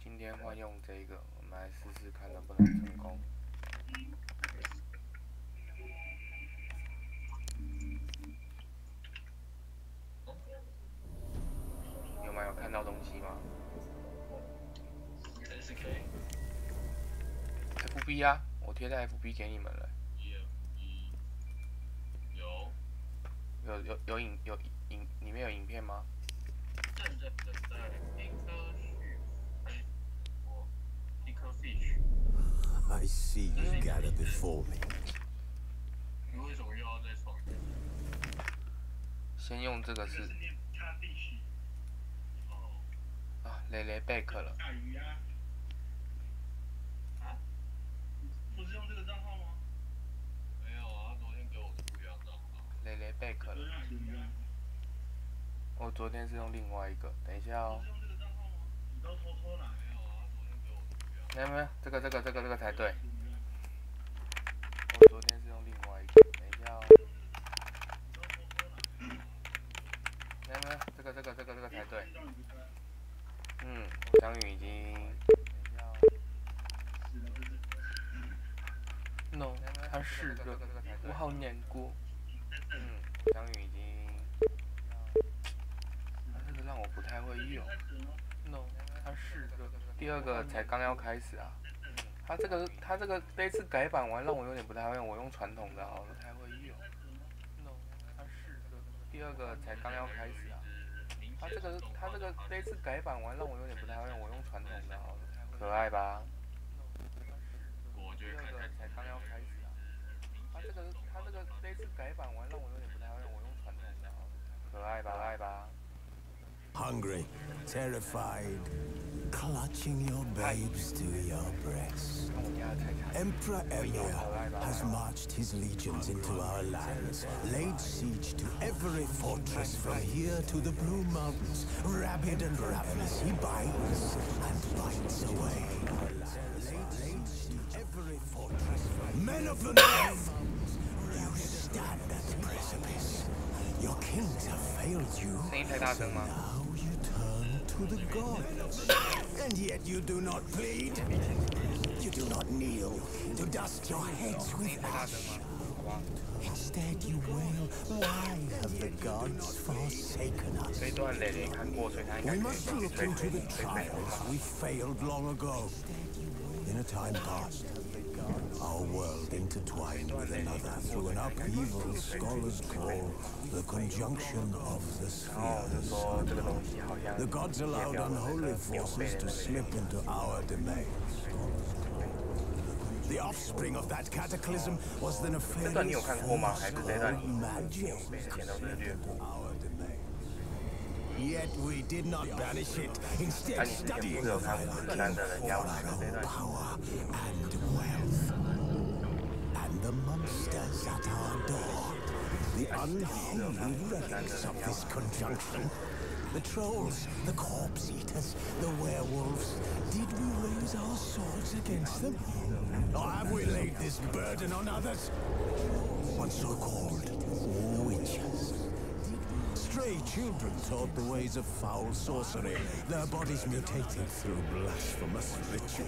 今天换用这个，我们来试试看能不能成功。有没有看到东西吗 ？FB 啊，我贴在 FB 给你们了。里面有影片吗？I see you gather before me. 先用这个是啊，蕾蕾贝壳了。不是用这个账号吗？没有啊，他昨天给我是不一样账号。蕾蕾贝壳了。我昨天是用另外一个，等一下哦。是用这个账号吗？你都偷偷来。没有啊，昨天给我是不一样。没有，这个才对。我昨天是用另外一个，等一下哦。没有，这个才对。我章鱼已经。No， 它是的，我好难过。章鱼已经。这个让我不太会用。No， 它是的。第二个才刚要开始啊。它这个这次改版完让我有点不太会用，我用传统的好了，不太会用。No， 它是的。第二个才刚要开始啊。它这个这次改版完让我有点不太会用，我用传统的好了，可爱吧？第二个才刚要开始啊。它这个这次改版完让我有点不太会用，我用传统的好了，可爱吧？ Hungry, terrified, clutching your babes to your breasts. Emperor Emir has marched his legions into our lands, laid siege to every fortress from here to the Blue Mountains. Rabid and ravenous, he bites and bites away. Laid siege to every fortress. Men of the North, you stand at the precipice. Your kings have failed you. Now you turn to the gods. And yet you do not plead. You do not kneel to dust your heads with ash. Instead you wail, why have the gods forsaken us? We must look into the trials we failed long ago. In a time past, our world intertwined with another through an upheaval scholars call the conjunction of the spheres. The gods allowed unholy forces to slip into our domain. The offspring of that cataclysm was the nefarious force called magic. Our domain. Yet we did not banish it, instead studying the hierarchy for our own power and wealth. And the monsters at our door, the unholy relics of this conjunction, the trolls, the corpse eaters, the werewolves, did we raise our swords against them? Or have we laid this burden on others? On so-called witches. Stray children taught the ways of foul sorcery, their bodies mutated through blasphemous ritual.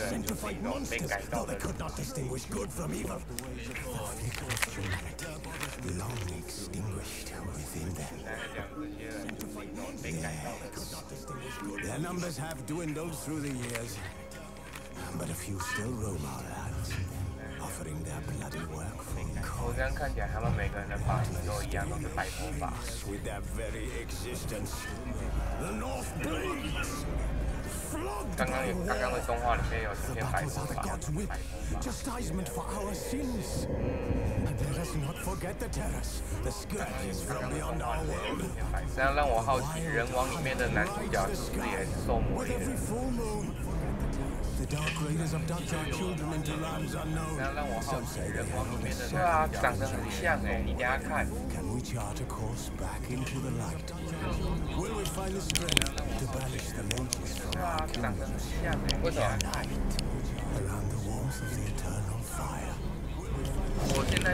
Sanctified monsters, though they could not distinguish good from evil. The flicker of humanity, long extinguished within them. Their numbers have dwindled through the years, but a few still roam our lands, offering their bloody work for coin. With their very existence, the North bleeds. Flogged by God's whip, chastisement for our sins. And let us not forget the terrors, the scourges from beyond our world. With every full moon, the dark raiders abduct our children into lands unknown. Some say they have Can we chart a course back into the light? Will we find the strength to banish the mages from our kingdoms? Unite around the warmth of the eternal fire.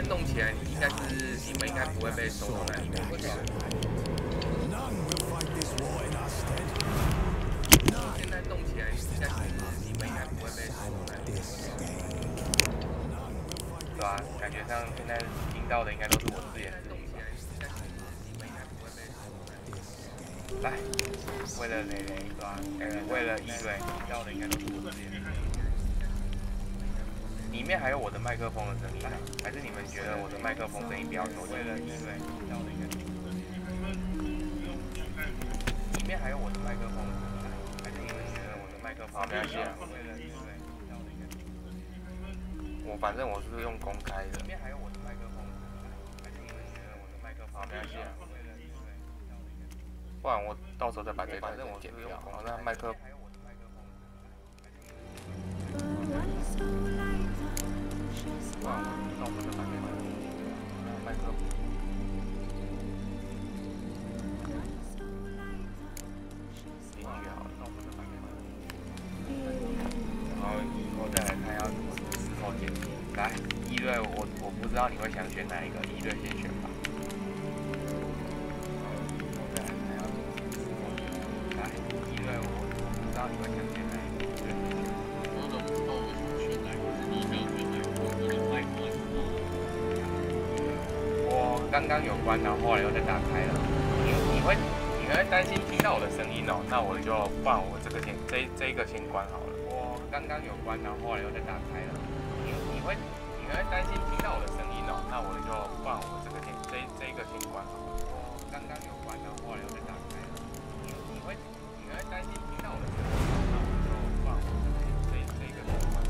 动起来，应该是你们应该不会被收到那里面。为什么？ None will fight this war in our stead. 现在动起来，应该是你们应该不会被收到那里面。对啊，感觉上现在听到的应该都是我自言自语吧。来，为了蕾蕾，对吧？为了一蕊，听到的应该都是我自言自语。里面还有我的麦克风的声音啊？还是你们觉得我的麦克风声音比较小？为了一蕊，听到的应该都是我自言自语。里面还有我的麦克风的声音啊？还是你们觉得我的麦克风？没关系啊。为了一蕊，听到的应该都是我自言自语。反正我是用公开的。里面还有我的麦克风的声音啊？还是你们觉得我的麦克风？没关系啊。不然我到时候再把这段剪掉。好，那麦克。不然我到时候再把这段剪掉。麦克。音乐好了，那我就把这段剪掉。然后以后再来看要怎么事后剪辑。来，一队我不知道你会想选哪一个，一队先选吧。 因为我不知道你会想选哪一个，对。我怎么知道我想选哪一个？你想选哪一个？我的麦克风。我刚刚有关，然后后来又再打开了。你会担心听到我的声音哦？那我就不然我这个先这一个先关好了。我刚刚有关，然后后来又再打开了。你会担心听到我的声音哦？那我就不然我这个这一个先关好了。我刚刚有关，然后后来又再打开了。你会担心听到我的声音，那我就不然我这一个先关。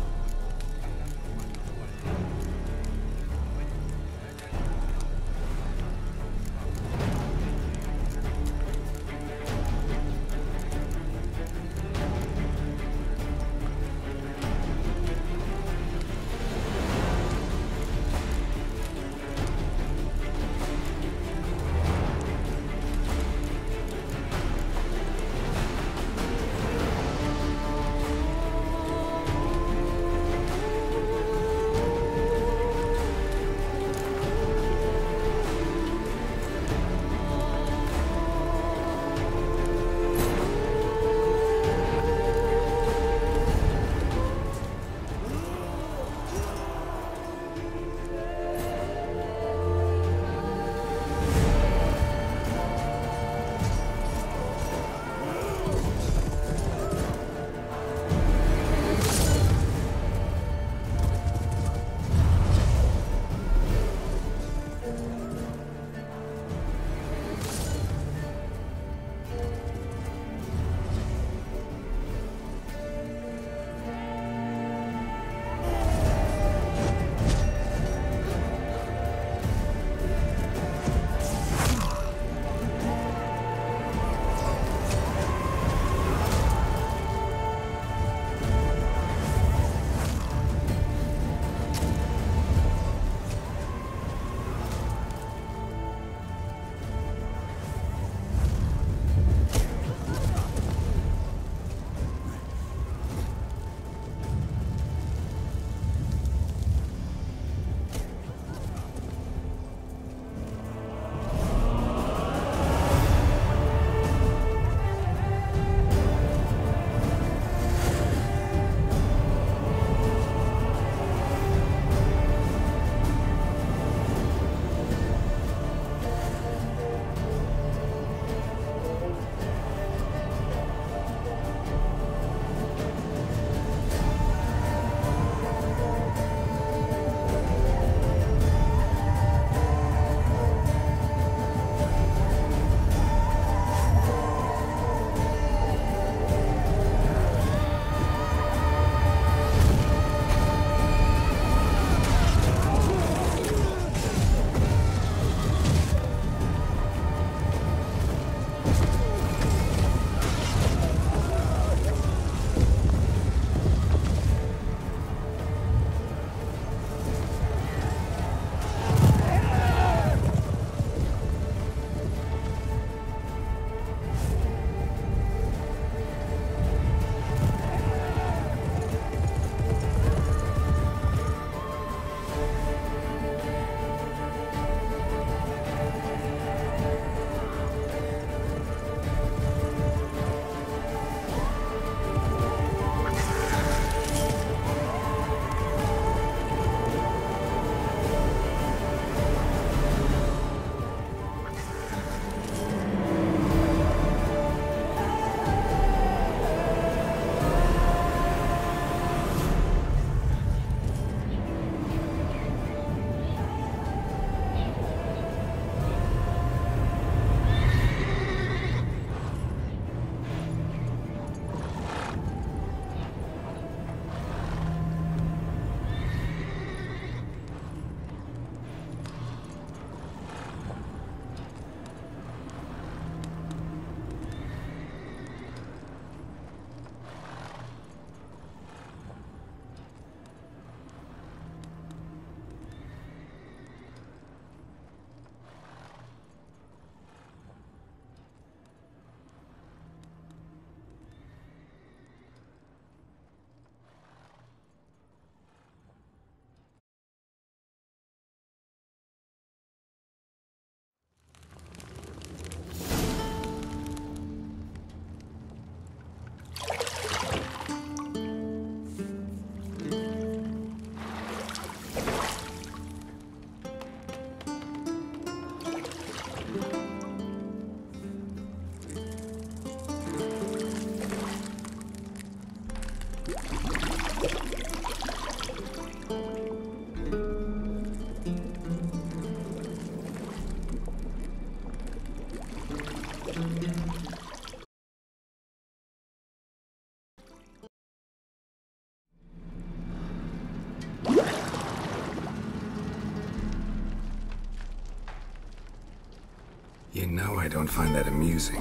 You know I don't find that amusing.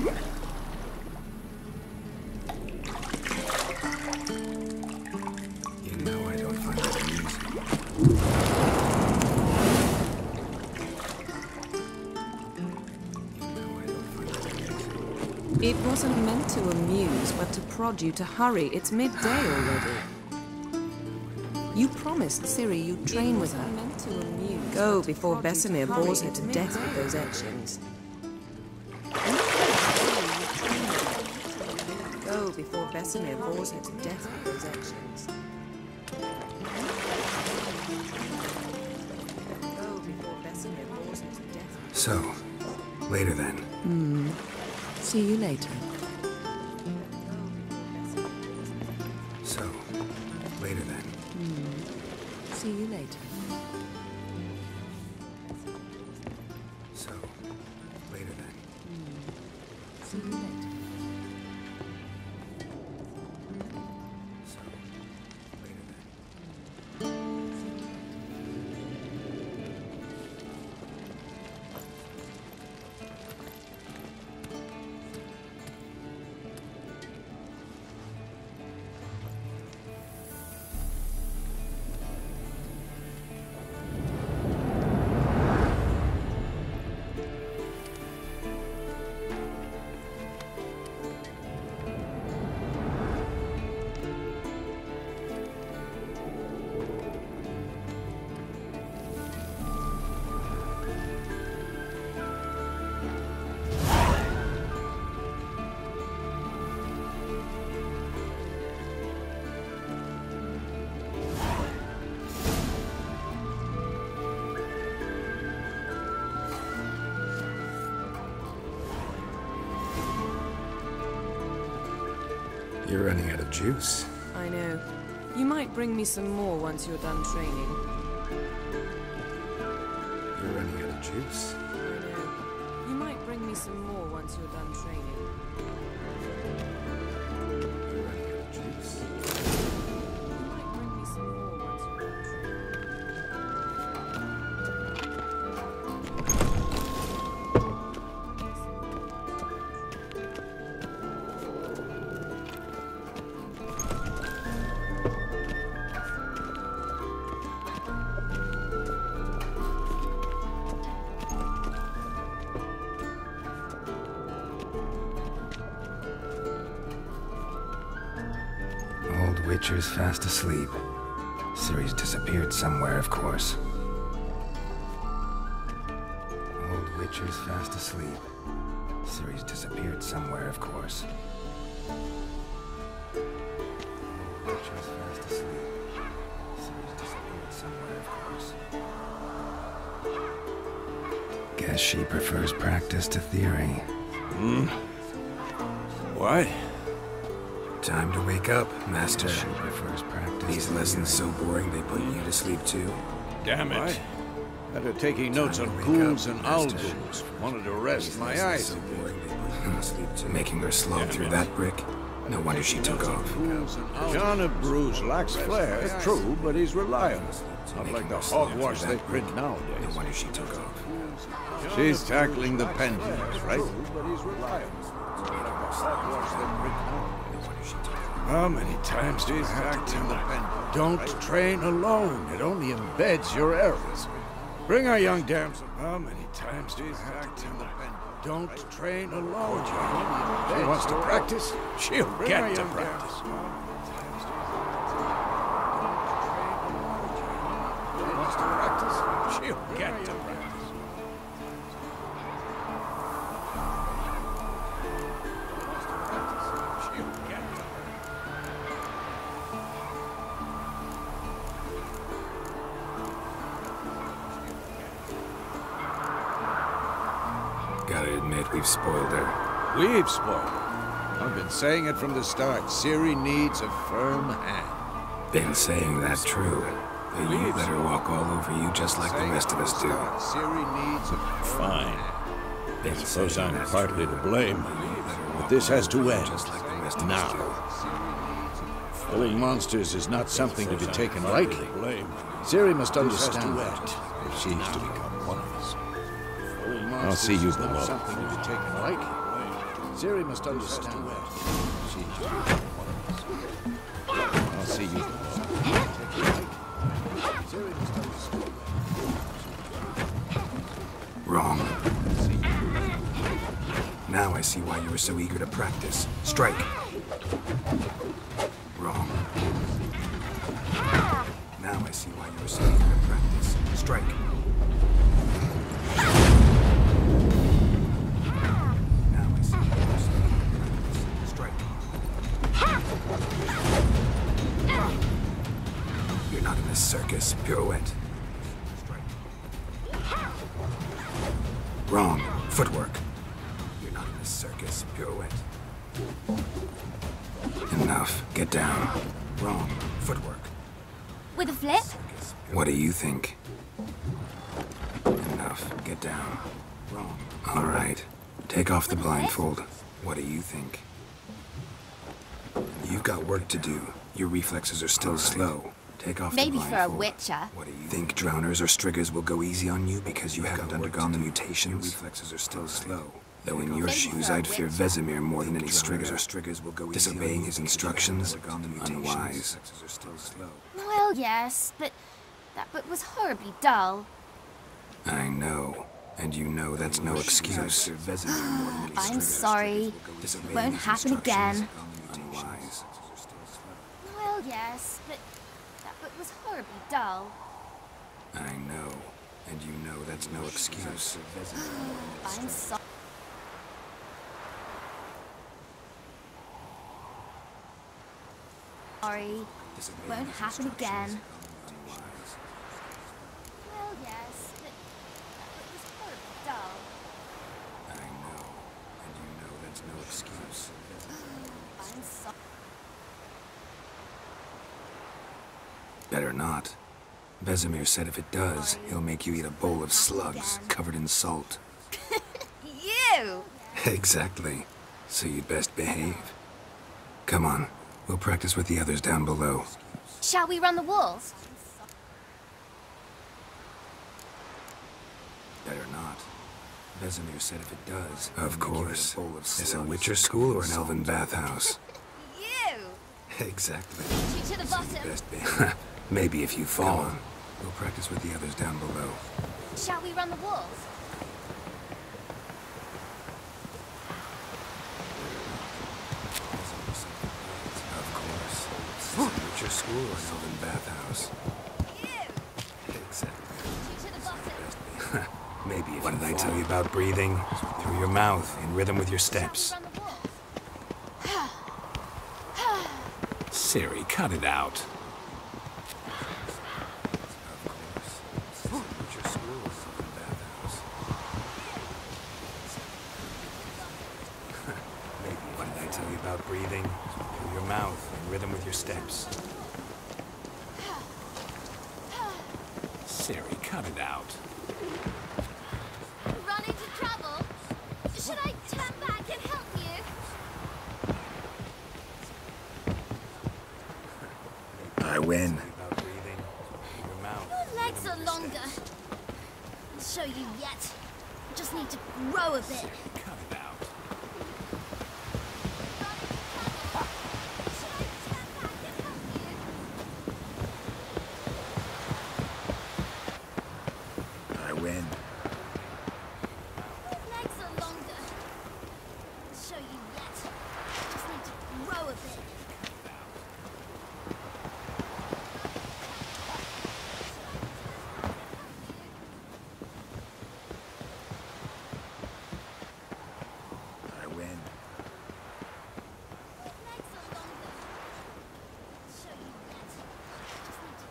You know I don't find that amusing. It wasn't meant to amuse, but to prod you to hurry. It's midday already. You promised Ciri you'd train with her. Go before Vesemir bores her to death with those etchings. Go before Vesemir bores her to death with those etchings. Go before Vesemir bores her to death. So, later then. See you later. So, later then. See you later. So, later then. See you later. So, later then. You're running out of juice. I know. You might bring me some more once you're done training. You're running out of juice. I know. You might bring me some more once you're done training. You're running out of juice. You might bring me some more once you're done Old Witcher's fast asleep. Ciri's disappeared somewhere, of course. Old Witcher's fast asleep. Ciri's disappeared somewhere, of course. Old Witcher's fast asleep. Ciri's disappeared somewhere, of course. Guess she prefers practice to theory. What? Time to wake up, Master. She prefers practice. These lessons so boring they put you to sleep too. Damn it. What? After taking notes on Time to wake ghouls up, and Master. owls, wanted to rest These my lessons eyes. so boring they put you to sleep too. Making her slog through that brick. No wonder she took off. John of Bruges lacks flair, true, but he's reliable. Not like the hogwash they print No nowadays. wonder she took off. She's tackling the pendulums, right? But he's reliable. Not like the hogwash they print nowadays. How many times do you have to the pendulum? Don't train alone. It only embeds your errors. Bring our young damsel. How many times do you have to the pendulum? Don't train alone. She wants to practice. She'll get to practice. She wants to practice. She'll get to practice. Gotta admit, we've spoiled her. We've spoiled her. I've been saying it from the start. Ciri needs a firm hand. Been saying that true. But you let her walk all over you just like the rest of us do. Ciri needs a firm Fine. hand. Been Suppose saying I'm that partly true. to blame, But but this has to end. just like the rest of us Now. do. Killing monsters is not something to be taken lightly. Blame. Ciri must This has understand to that end. if she's to become one of us. I'll see you below. Something to be taken lightly. Siri must understand that. I'll see you below. Siri must understand that. Wrong. Now I see why you were so eager to practice. Strike. Wrong. Now I see why you were so eager to practice. Strike. Now I see why you were so eager to practice. Strike. You're not in a circus. Pirouette. Strike. Wrong. Footwork. You're not in a circus. Pirouette. Enough. Get down. Wrong. Footwork. With a flip? What do you think? Enough. Get down. Wrong. All right. Take off the blindfold. What do you think? You've got work to do. Your reflexes are still slow. Take off Maybe the for a blindfold. witcher. What do you think? Drowners or striggers will go easy on you because you haven't undergone the mutations? Your reflexes are still slow. Though in your shoes, I'd fear Vesemir more than any striggers or striggers will go disobeying his instructions. Unwise. Well, yes, but that book was horribly dull. I know. And you know that's no excuse. I'm sorry. Won't happen again. Unwise. Well, yes, but that book was horribly dull. I know. And you know that's no excuse. I'm sorry. Won't happen again. Well, yes, but that book was horribly dull. I know. And you know that's no excuse. I'm sorry. Better not. Vesemir said if it does, he'll make you eat a bowl of slugs covered in salt. You! Exactly. So you'd best behave. Come on. We'll practice with the others down below. Shall we run the walls? Better not. Vesemir said if it does, of course. Is a Witcher school or an elven bathhouse? You! Exactly. You to the bottom. Best behave. Maybe if you fall. We'll practice with the others down below. Shall we run the walls? Of course. Is a Witcher school or an elven bathhouse? You! Exactly. You to the bottom. Maybe if what did I tell you about breathing? Through your mouth, in rhythm with your steps. Shall we run the walls? Siri, cut it out. Maybe what did I tell you about breathing? Through your mouth, in rhythm with your steps. Siri, cut it out. Run into trouble? Should I turn back and help you? I win. Your legs are longer. I'll show you yet. Just need to grow a bit. Cut it out. I win. Your legs are longer. I'll show you yet. Just need to grow a bit. I win. Your legs are longer. I'll show you yet.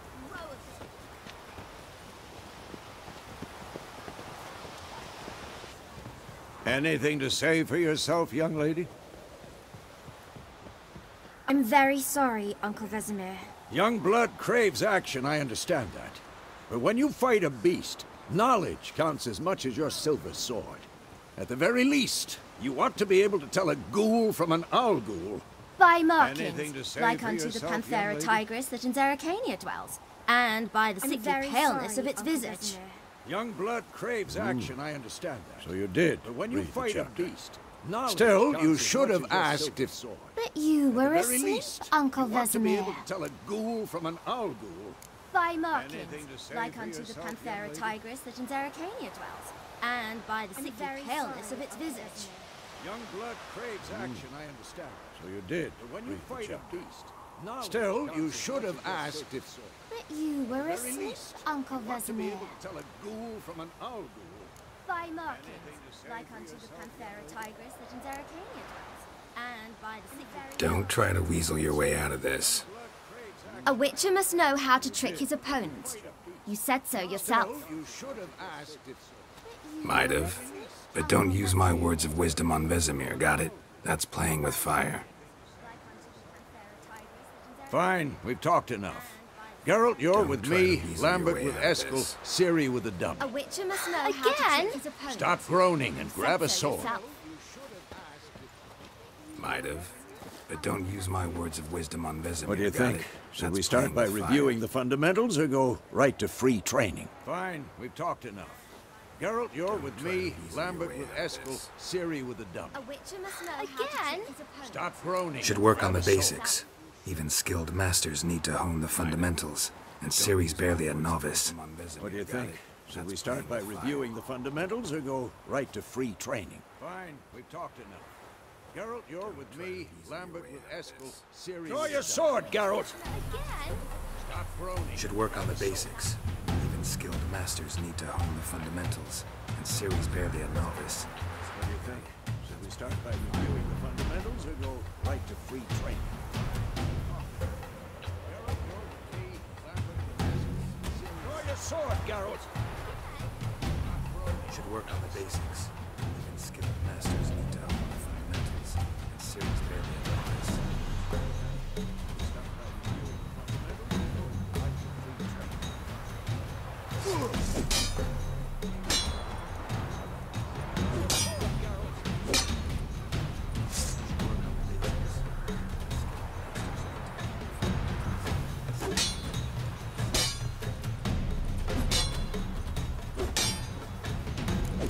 Just need to grow a bit. Anything to say for yourself, young lady? I'm very sorry, Uncle Vesemir. Young blood craves action, I understand that. But when you fight a beast, knowledge counts as much as your silver sword. At the very least, you ought to be able to tell a ghoul from an owl ghoul. By Anything to markings, say like for unto the yourself, young Panthera lady? tigris that in Zeracania dwells, and by the I'm sickly very paleness sorry, of its Uncle visage. Vesemir. Young blood craves action, I understand that. So you did. But when you read the fight a chapter. beast, still, you should have asked if... But you were At the very asleep, least, Uncle you ought to be able Vesemir. to tell a ghoul from an owl ghoul. By markings, Anything to say like for unto the yourself, Panthera young lady? tigris that in Zerrikania dwells, and by the sickly paleness of its visage. Young blood craves action, I understand. So you did. But when you read the fight a chapter. beast, still, you should have asked if... But you were At the very asleep, least, Uncle you ought to be Vesemir. able to tell a ghoul from an owl ghoul. By markings, say like for unto the yourself, Panthera tigris that in Zerrikania dwells, and by the sickly Don't try to weasel your way out of this. A witcher must know how to trick his opponent. You said so Still, yourself. you should have asked if... Might have. But don't use my words of wisdom on Vesemir, got it? That's playing with fire. Fine, we've talked enough. Geralt, you're Don't with try to me, weasel your Lambert way with out of Eskel, this. Ciri with the dump. A witcher must know how to trick his opponent. Stop groaning and You grab said a so sword. yourself. Might have. But don't use my words of wisdom on Vesemir, What do you got think? it? Should That's we start playing by with reviewing fire. the fundamentals or go right to free training? Fine, we've talked enough. Geralt, you're with try to me, weasel your Lambert way with out of Eskel, this. Ciri with the dump. A witcher must know how to trick his opponent. Stop groaning. Should and work grab on the a sword. basics. Even skilled masters need to hone the fundamentals. And Ciri's barely a novice. What do you think? Should we start by reviewing the fundamentals or go right to free training? Fine, we've talked enough. Geralt, you're with me, Lambert with Eskel, Ciri. Draw your sword, Geralt! Again? Stop groaning. Should work on the basics. Even skilled masters need to hone the fundamentals. And Ciri's barely a novice. What do you think? Should we start by reviewing the fundamentals or go right to free training? Geralt, you're with me, Lambert with Eskel, Ciri. Draw your sword, Geralt! Should work on the basics. Even skilled masters need to hone the fundamentals. And Ciri's barely a novice.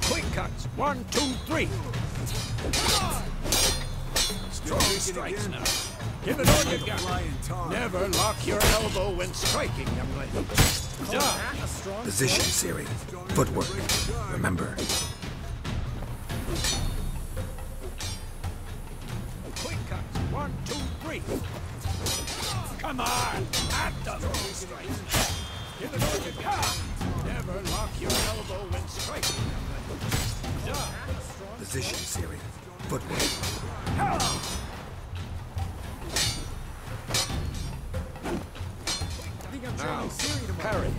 Quick cuts. 1, 2, 3. Strong strikes now. Give it all you got. Never lock your elbow when striking, young lady. Done. Position, Ciri. Footwork. Remember. Quick cuts. 1, 2, 3. Come on. At them. Strikes. Give it all you got. Never lock your elbow when striking, young lady. Done. Position, Ciri. Footwork. Now, parry.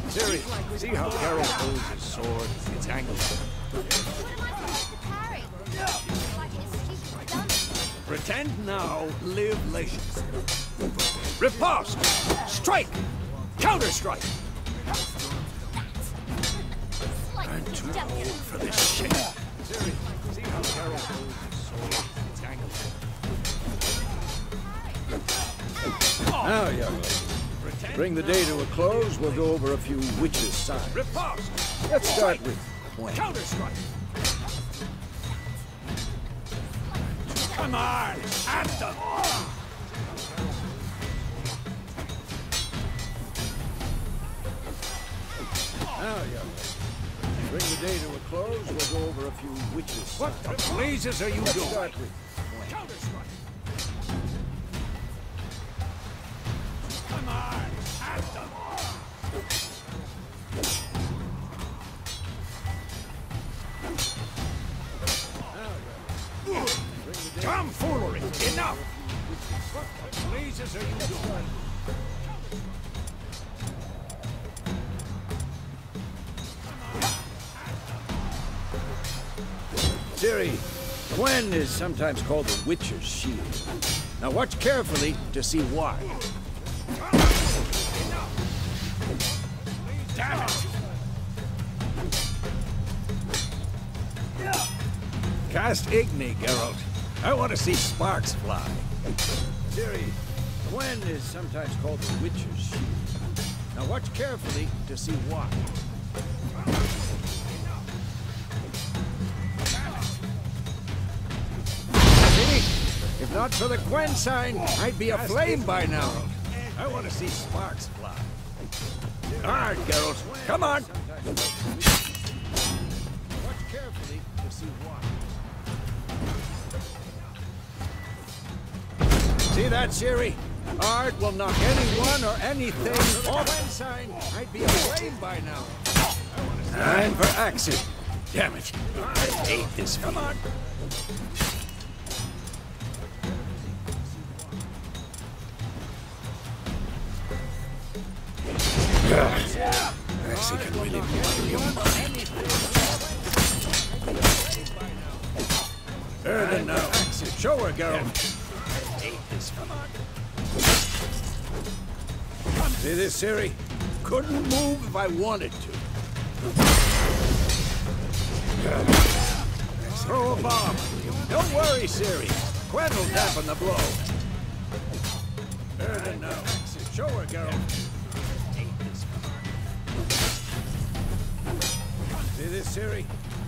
Ciri, see how Geralt holds his sword? It's angled. What am I supposed to parry? Like it is stupid dumb. Pretend now, live leisurely. Riposte! Strike! Counter-strike! Like I'm too dumb. old for this shit. Ciri, see how Geralt holds his sword? It's angled. Now, young lady, bring the day to a close. We'll go over a few witches' signs. Riposte! Let's start with Gwen. Counter-strike! Come on! At them! Now, young lady, bring the day to a close. We'll go over a few witches' signs. What the blazes are you doing? Let's start with Gwen. Counter-strike! Come on! At them! Tomfoolery! Enough! What the blazes are you doing? Ciri, Gwen is sometimes called the Witcher's Shield. Now watch carefully to see why. Damn it! Cast Igni, Geralt. I want to see sparks fly. Ciri, Gwen is sometimes called the Witcher's Shield. Now watch carefully to see why. If not for the Quen sign, I'd be aflame by now. I want to see sparks fly. All right, girls, come on. Watch carefully to see what. See that, Siri? Art will knock anyone or anything off. Quen sign, I'd be aflame by now. And for action. Damn it! I hate this. Come on. Actually, can really blow your mind. There then now. Show her, girl. Come on. See this, Siri? Couldn't move if I wanted to. Throw a bomb. Don't worry, Siri. Quen will dampen the blow. There then now. Show her, girl. See this, Siri?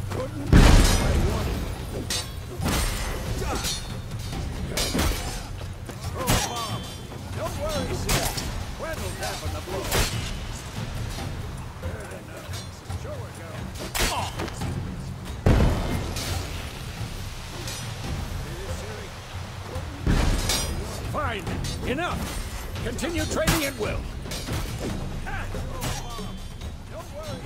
Couldn't move if I wanted to. Throw a bomb. Don't worry, Siri. Quen will dampen the blow. There then now. Show her, girl. Fine. Enough. Continue training at will. Don't worry.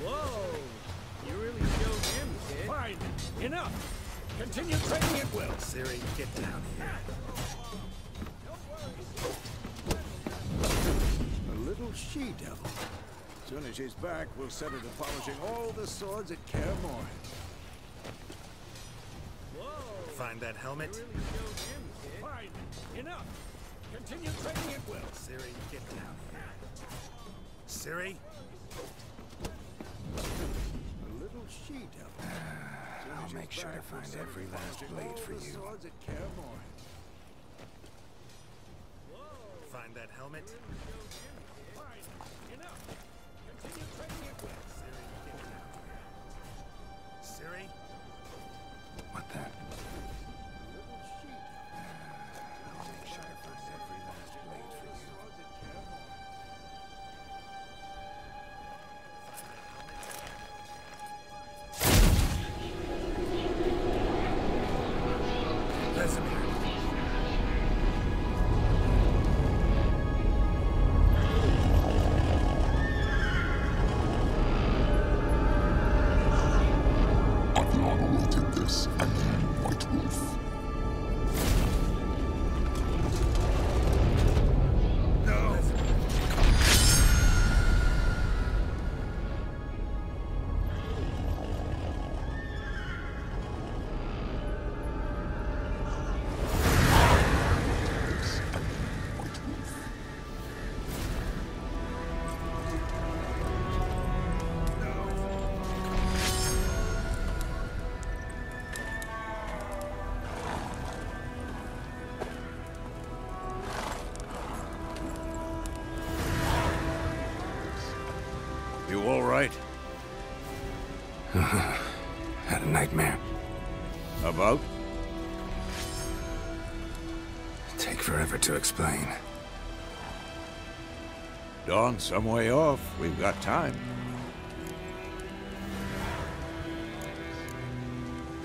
Whoa. You really showed him, kid. Fine. Enough. Continue training at will. Siri, get down here. A little she-devil. As soon as she's back, we'll set her to polishing all the swords at Par1. Find that helmet? Fine. Enough. Continue training at will. Siri, get down here. Siri? A little she-devil. I'll make sure to find every last blade for you. Swords at Par1. Find that helmet? Fine. Enough. Continue training at will. Siri, get down here. Siri? What the? I'll make sure to find every last blade for you. You all right? Had a nightmare. About? Take forever to explain. Dawn's some way off. We've got time.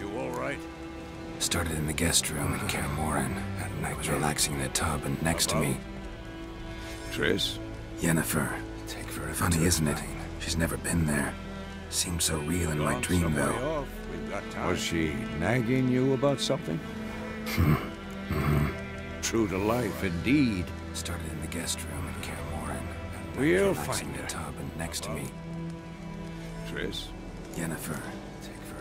You all right? Started in the guest room in Par1. Had a night was relaxing in a tub, and next to me, Triss? Yennefer. Take forever. Funny, isn't it? She's never been there. Seems so real in my dream, Some way though. off. We've got time. Was she nagging you about something? True to life, indeed. Started in the guest room in Par1. We'll relaxing find in a her. tub, and next to me, Triss? Yennefer.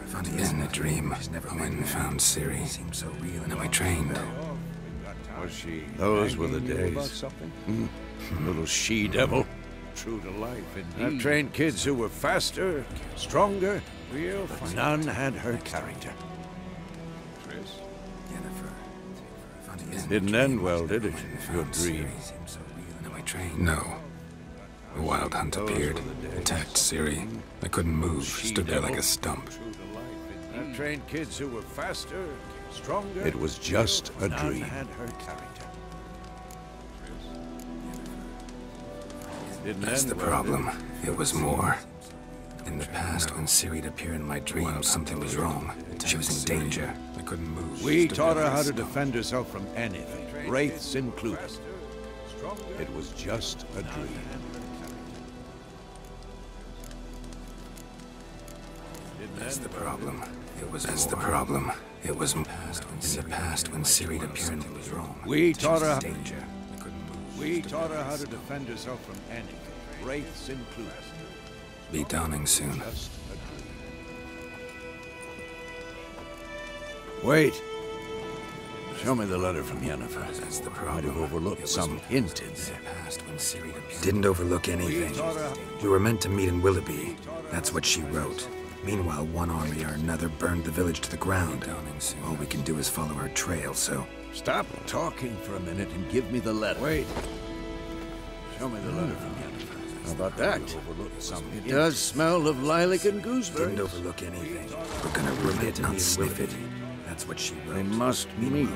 Funny, isn't it? A dream. She's never went and found Ciri. Seems so real. And I trained. Was she? Those were the days. About something? Little she-devil. True to life, indeed. I've trained kids who were faster, stronger, but none had her character. Didn't end well, did it? Your dream. No. A wild hunt appeared, attacked Ciri. I couldn't move, stood there like a stump. I've trained kids who were faster, stronger. It was just a dream. That's the problem. It was more. In the past, when Ciri'd appear in my dreams, something was wrong. She was in danger. I couldn't move. We taught her how to defend herself from anything, wraiths included. It was just a dream. That's the problem. That's the problem. It was in the past when Ciri'd appear and it was wrong. We taught her danger. We taught her how to defend herself from anything, wraiths included. Be dawning soon. Just a dream. Wait. Show me the letter from Yennefer. That's the Might problem. have overlooked some hint in there. Didn't overlook anything. We were meant to meet in Willoughby. That's what she wrote. Meanwhile, one army or another burned the village to the ground. All we can do is follow her trail, so... Stop talking for a minute and give me the letter. Wait. Show me the letter from Yennefer. How about that? It does smell of lilac and gooseberries. Didn't overlook anything. We're gonna read it, not sniff it. That's what she wrote. They must meet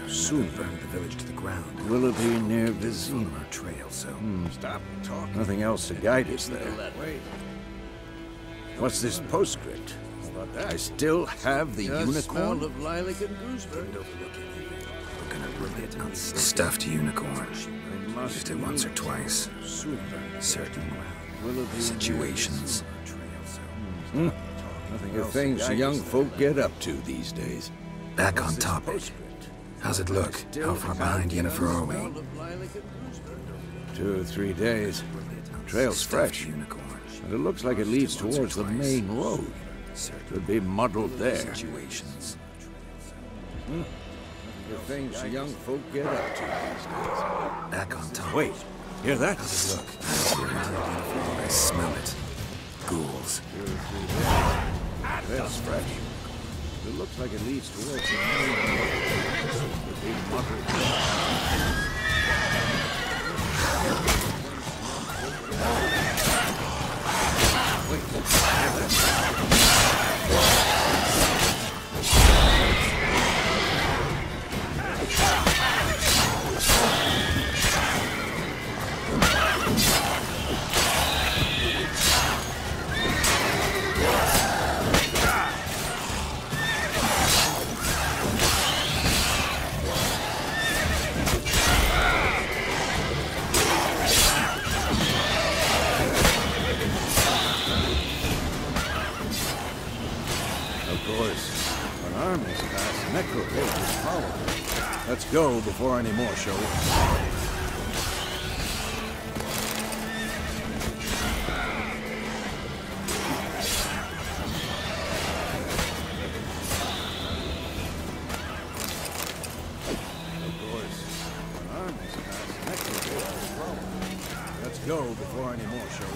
soon. Burned the village to the ground. Willoughby near Vizima. Our trail, so... Stop talking. Nothing else to guide us there. Wait. What's this postscript? I still have the unicorn of lilac and gooseberry. We're gonna read it, not stuffed unicorn. Used it once or twice. Certain situations. The things young folk get up to these days. Back on topic. How's it look? How far behind Yennefer are we? 2 or 3 days. Trail's fresh, but it looks like it leads towards the main road. Could be muddled there. Situations. The things young folk get up to these days. Back on top. Wait, hear that? How's it look? I smell it. Ghouls. 2 or 3 days. Trail's fresh. It looks like it leads towards the main road. Could be muddled there. Let's go before any more show up. Let's go before any more show up.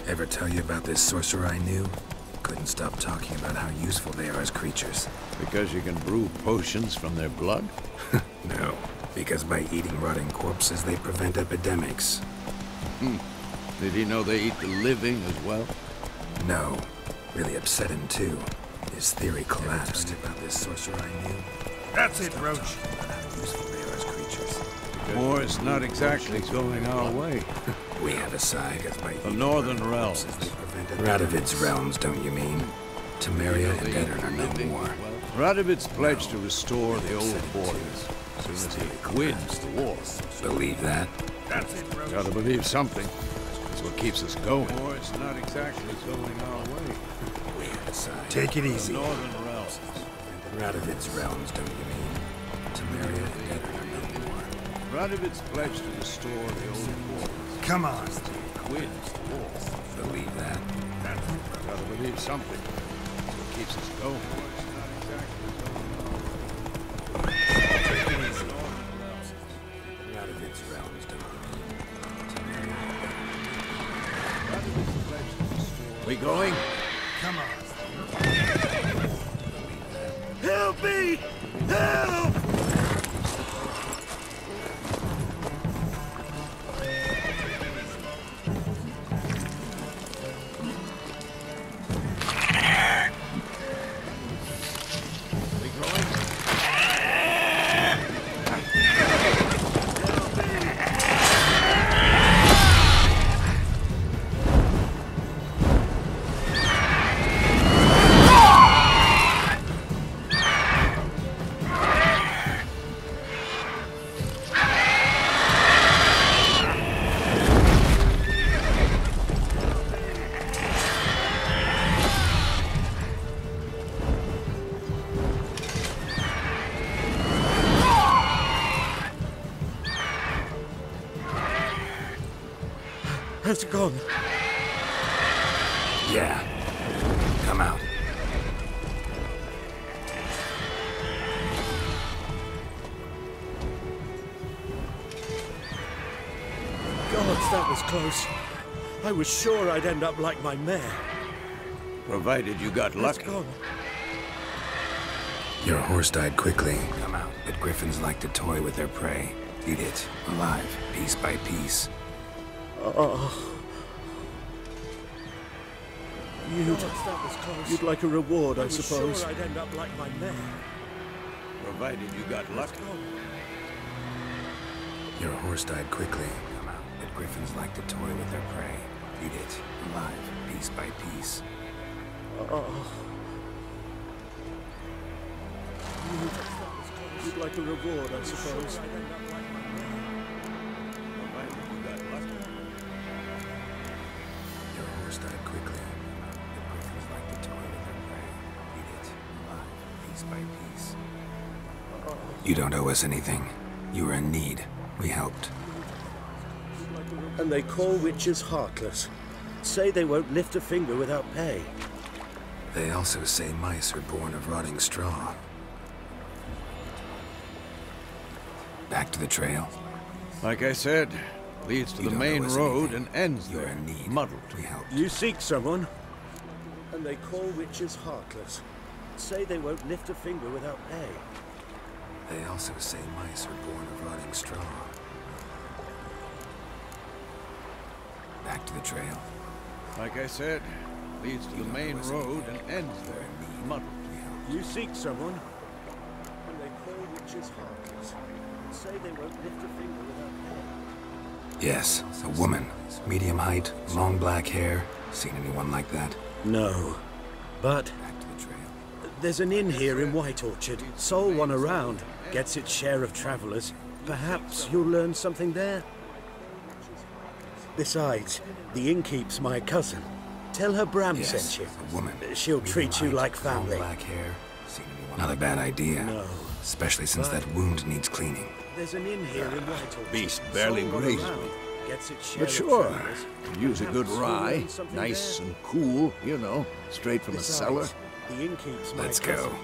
Ever tell you about this sorcerer I knew? Couldn't stop talking about how useful they are as creatures. Because you can brew potions from their blood? No, because by eating rotting corpses, they prevent epidemics. Did he know they eat the living as well? No. Really upset him, too. His theory collapsed. About this sorcerer I knew? That's it, Roach. About how useful they are as creatures. War's not exactly going our way. We have a side. The Northern Realms. Radovid's realms, don't you mean? Temeria and Eddard are no more. Radovid's pledged to restore the old borders as soon as he wins the war. Believe that? Gotta believe something. That's what keeps us going. Or it's not exactly going our way. Take it easy. Northern realms. Radovid's realms, don't you mean? Temeria and Eddard are no more. Radovid's pledged to restore the old borders. Come on. As he wins the war. Believe that? Gotta believe something. That's what keeps us going. Or it's not exactly going our way. Take it easy. Radovid's realms, don't you mean? Radovid's pledged to restore. We going? Come on. Help me! Help! How's it gone? Yeah. Come out. Gods, that was close. I was sure I'd end up like my mare. Provided you got How's lucky. it gone? Your horse died quickly. Come out. But griffins like to toy with their prey. Eat it, alive, piece by piece. You'd like a reward, I suppose. Sure I'd end up like my mare. Provided you got lucky. Your horse died quickly. Come out. But griffins like to toy with their prey. Eat it, alive, piece by piece. You'd like a reward, I suppose. Provided you got lucky. Your horse died quickly. The griffins like to toy with their prey. Eat it, alive, piece by piece. You don't owe us anything. You were in need. We helped. And they call witches heartless. Say they won't lift a finger without pay. They also say mice are born of rotting straw. Back to the trail. Like I said, leads to You the don't main owe us road anything. and ends You're there, in need. muddled. We helped. You seek someone? And they call witches heartless. Say they won't lift a finger without pay. They also say mice are born of rotting straw. Back to the trail. Like I said, leads to the main road and ends there, muddled. You seek someone? And they call witches heartless. Say they won't lift a finger without pay. Yes, a woman. Medium height, long black hair. Seen anyone like that? No. But Back to the trail. there's an inn here in White Orchard. Sole one around. Gets its share of travelers. Perhaps you'll learn something there. Besides, the innkeep's my cousin. Tell her Bram Yes, sent you. a woman. She'll Medium treat you height, like family. Long black hair. Seen anyone Not a bad idea. No. Especially since that wound needs cleaning. There's an inn here in White Orchard. Beast barely Sole one grazed around. me. Gets its share But of sure, travelers. could use a good Perhaps you'll rye. learn something Nice there. and cool, you know, straight from the Besides, cellar. The innkeep's my Let's cousin. go.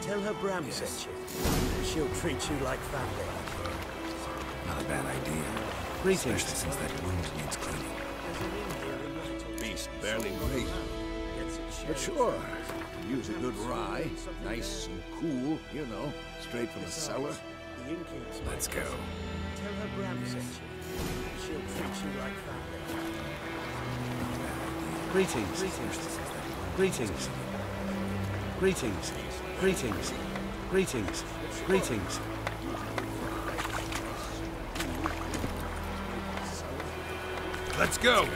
Tell her Bram sent you. She'll treat you like family. Not a bad idea. Greetings. Especially since that wound needs cleaning. There's an inn here in White Orchard. Beast barely grazed me. Gets its share But of sure, travelers. could use a good rye. Nice and cool, you know, straight from the cellar. The innkeep's my Let's go. cousin. Tell her Bram sent you. She'll treat you like family. Greetings. Greetings. Greetings. Greetings. Greetings. Greetings. Let's go.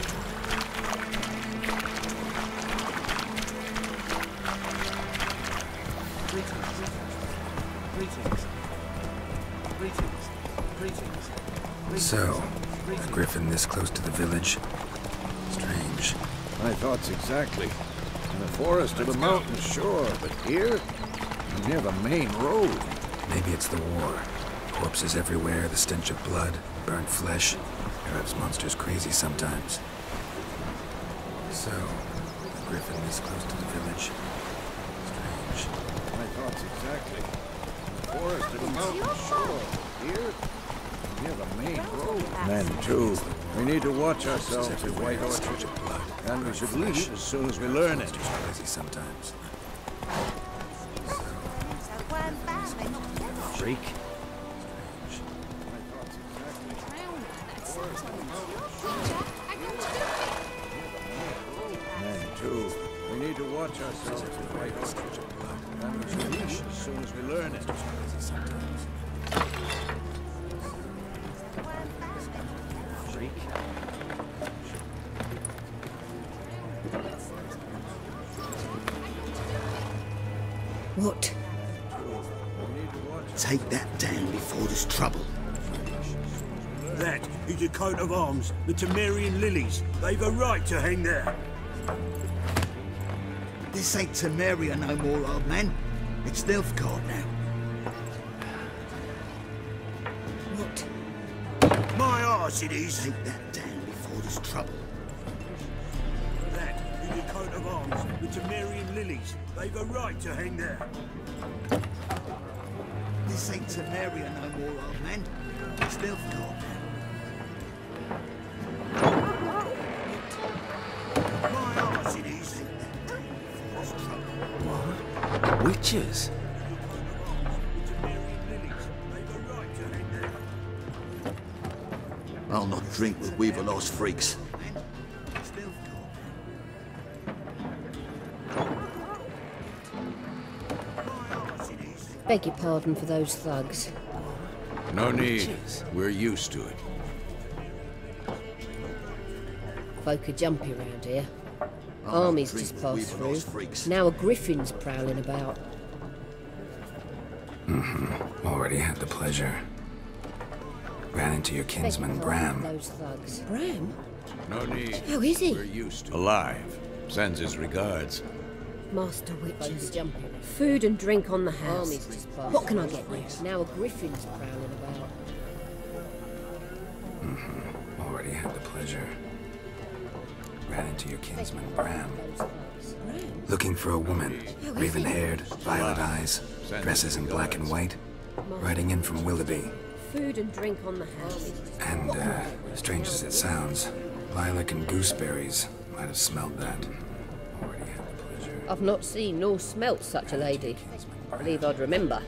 So, a griffin this close to the village? Strange. My thoughts exactly. In the forest or the mountains, sure, but here? Near the main road. Maybe it's the war. Corpses everywhere, the stench of blood, burnt flesh. Perhaps monsters crazy sometimes. So, a griffin this close to the village? Strange. My thoughts exactly. In the forest or the mountains, sure, but here? Near the main road. Men, too. We need to watch ourselves at White Orchard. And we should leave as soon as we learn it. Crazy sometimes. Freak. Men, too. We need to watch ourselves at White Orchard. And we should leave as soon as we learn it. Freak. What? Take that down before there's trouble. That is a coat of arms, the Temerian lilies. They've a right to hang there. This ain't Temeria no more, old man. It's Nilfgaard now. What? My arse it is. Take that down before there's trouble. That is a coat of arms, the Temerian lilies. They've a right to hang there. This ain't Temeria no more, old man. It's Nilfgaard now. My arse it is. Take that down before there's trouble. Witches? I'll not drink with Weaverlaw's freaks. Beg your pardon for those thugs. No need. We're used to it. Folk are jumpy around here. Armies just passed through. Now a griffin's prowling about. Already had the pleasure. Ran into your kinsman, Bram. Those thugs. Bram? No need. How is he? We're used to it. Alive. Sends his regards. Master witches jumping. Food and drink on the house. Armies just passed. What can I get you? Now a griffin's prowling about. Already had the pleasure. Ran into your kinsman, Bram. Looking for a woman. Raven-haired, violet eyes, dresses in black and white. Riding in from Willoughby. Food and drink on the house. And, strange as it sounds, lilac and gooseberries. Might have smelled that. Already had the pleasure. I've not seen nor smelt such a lady. I believe I'd remember.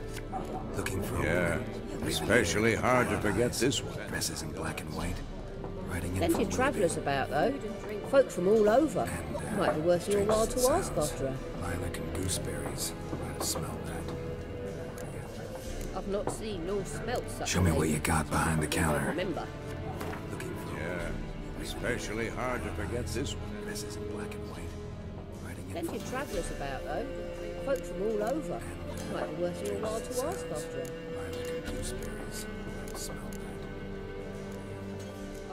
Looking for a Yeah. woman. Especially hard to forget this one. Dresses in black and white. Riding in Plenty from of travellers Willoughby. about, though. Folk from all over. And, Might be worth your strange while as it to ask sounds, after her. Lilac and gooseberries. Might have smelled that. I've not seen nor smelt such Show a me lady. what you got behind the I counter. remember. Looking for Yeah. Especially hard to forget this one. dresses in black and white. Riding in Plenty of travellers about, though. Folk from all over. Might be worth your while to ask after her. lilac and gooseberries. Might have smelled that.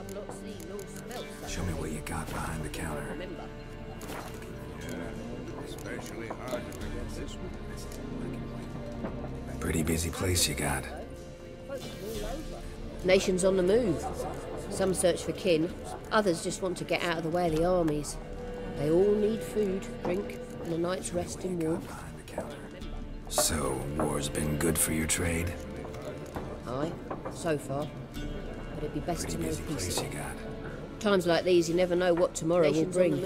I've not seen nor smelt such Show a me lady. what you got behind the I counter. remember. Yeah. Especially hard to forget this one. Pretty busy place you got. Folk from all over. Nations on the move. Some search for kin, others just want to get out of the way of the armies. They all need food, drink, and a night's rest in warmth. Behind the counter. So, war's been good for your trade? Aye, so far. But it'd be best Pretty to know busy peace. place you got. Times like these, you never know what tomorrow will bring.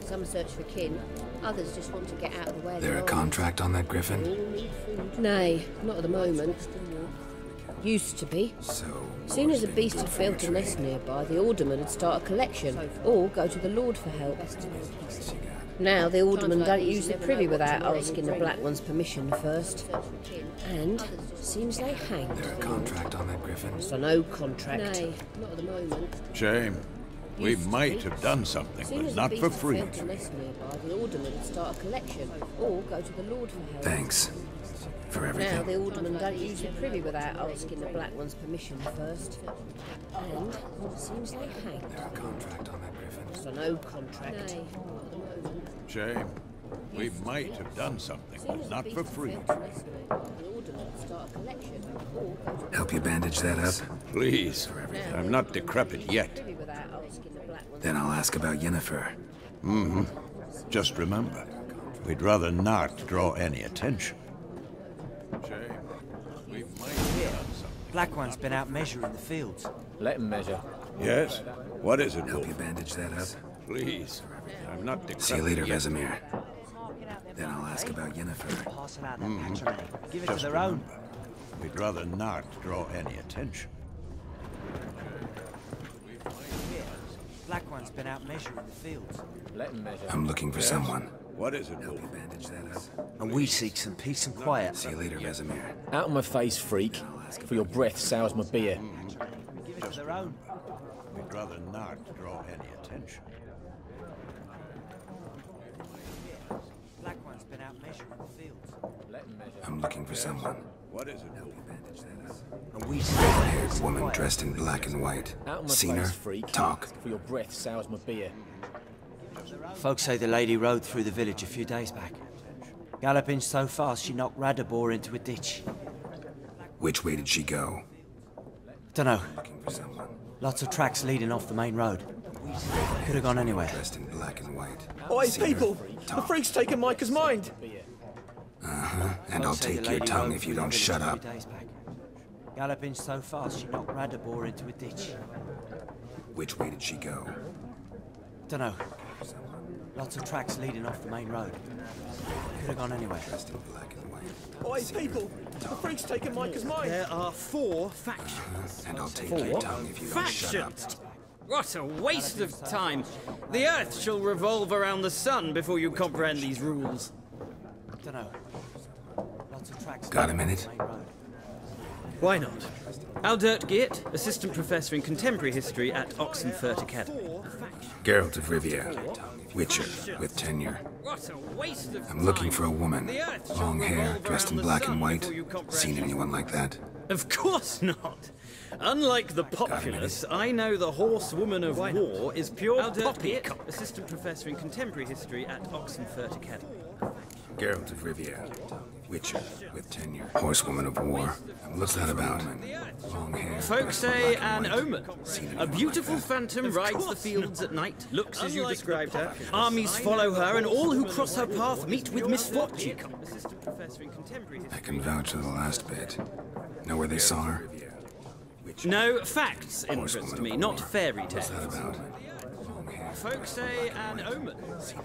Some search for kin, others just want to get out of the way of the There a armies. contract on that They griffin? all need food. Nay, not at the moment. Used to be. So, Soon as a war's been beast good had for your failed to nest trade. nearby, the alderman would start a collection, or go to the Lord for help. Place you got. Now the alderman don't use the privy without asking the Black One's permission first. And seems they hanged. There a contract on that griffin? So no contract. Nay, not at the moment. Shame. We Used to might be. have done something, Soon but as a not beast for had free. failed to nest nearby, the alderman would start a collection, or go to the Lord for help. Thanks. for Now everything. the aldermen don't usually privy without asking the Black One's permission first. And it seems they hanged. Their contract on that griffin. So no contract. Shame. We might have done something, but not for free. Help you bandage that up? Please. I'm not decrepit yet. Then I'll ask about Yennefer. Mm-hmm. Just remember, we'd rather not draw any attention. Shame. We might have done something. Black One's been out measuring the fields. Let him measure. Yes? What is it, Help Wolf? you bandage that up? Please. I'm not decrepit See you later, yet. Vesemir. Then I'll ask about Yennefer. Pass them out their patrimony. Give it to Just their own. remember, we'd rather not draw any attention. Black One's been out measuring the fields. Let him measure. I'm looking for someone. What is it, Help Wolf? you bandage that up? And we seek some peace and quiet. See you later, Vesemir. Out of my face, freak. For your breath sours my beer. Give it to their own. We'd rather not draw any attention. Black One's been out measuring the fields. Let him measure. I'm looking for someone. What is it, Help Wolf? you bandage that up? And we seek Red-haired peace and woman quiet. dressed in black and white. Out of my Seen her? face, freak. Talk. For your breath sours my beer. Folks say the lady rode through the village a few days back. Galloping so fast she knocked Radabor into a ditch. Which way did she go? Dunno. Looking for someone. Lots of tracks leading off the main road. Could have gone anywhere. Dressed in black and white. Oi, Seen her? people! The Talk. freak's taken Micah's mind! Uh-huh. And I'll Folks say the take your lady tongue rode if you through the don't village shut a few up. days back. Galloping so fast she knocked Radabor into a ditch. Which way did she go? Dunno. Lots of tracks leading off the main road. Could have gone anywhere. Dressed in black and white. Oi, people! The freak's taken Micah's mind! There are 4 factions. And I'll take your tongue if you don't shut up. Factions? What a waste of time! The Earth shall revolve around the sun before you comprehend these rules. Dunno. Lots of tracks Got a leading off minute? the main road. Why not? Aldert Geert, Assistant Professor in Contemporary History at Oxenfurt Academy. Geralt of Rivia. Witcher with tenure. What a waste of time! I'm looking for a woman. The Earth shall Long hair, revolve dressed in around the black sun and white. before you comprehend Seen anyone like that? Of course not. Unlike the populace, I know the horsewoman of war is pure poppycock. Assistant Professor in Contemporary History at Oxenfurt Academy. Geralt of Rivia. Witcher with tenure. Horsewoman of war. What's that about? Long hair. Folks dressed in say black and an white. omen. Seen A anyone beautiful like that? phantom rides the fields at night, looks as you Unlike described the her. populace, Armies I follow know her, and all who horsewoman cross her of path war meet is with pure misfortune. I History. can vouch for the last bit. Know where they saw her? No, facts interest Horsewoman me, of not war. fairy What's that tales. about? Long hair. Folks say an omen.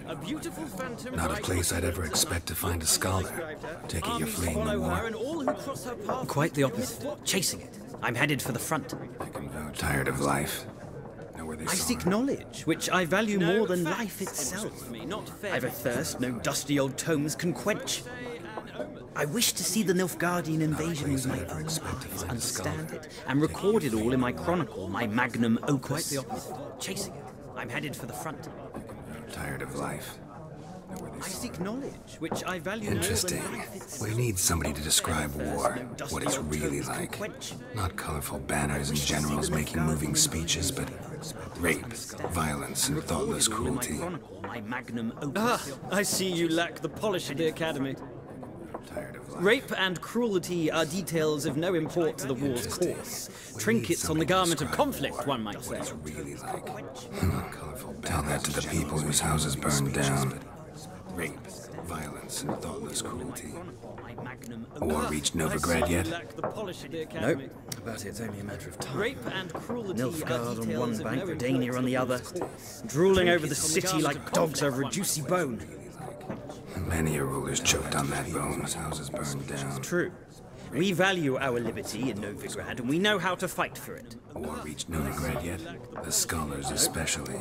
A beautiful phantom Not a rides place the I'd ever fields at expect to night, find a looks as you scholar. described her. Take it you're Armies fleeing the follow war. her, and all who cross her path Quite the meet with opposite. misfortune. Chasing it. I'm headed for the front. I can vouch. Tired of life. Know where they I saw seek her? knowledge, which I value No, more than facts life itself. interest me, not I've a thirst no dusty old tomes can quench. I wish to see the Nilfgaardian invasion with my own eyes, understand it, and record it all in my chronicle, my magnum opus. Quite the opposite. Chasing it. I'm headed for the front. Tired of life. Know where they I saw seek her? knowledge, which I value Interesting. more than life itself. We need somebody to describe war, Dusty what it's old really tomes can like. quench. Not colorful banners and generals making moving speeches, but rape, violence, and thoughtless cruelty. My magnum opus. I see you lack the polish of the academy. Tired of life. Rape and cruelty are details of no import to the war's course. Trinkets on the garment of conflict, one might say. Really like. Tell that to the people whose houses burned down. Rape, violence, and thoughtless cruelty. War reached Novigrad yet? Nope, but it's only a matter of time. Rape and cruelty Nilfgaard on one bank, Redania on the other, drooling over the city like dogs over a juicy bone. Many a ruler's choked on that bone. Houses burned down. True. We value our liberty in Novigrad, and we know how to fight for it. War reached Novigrad yet? The scholars especially.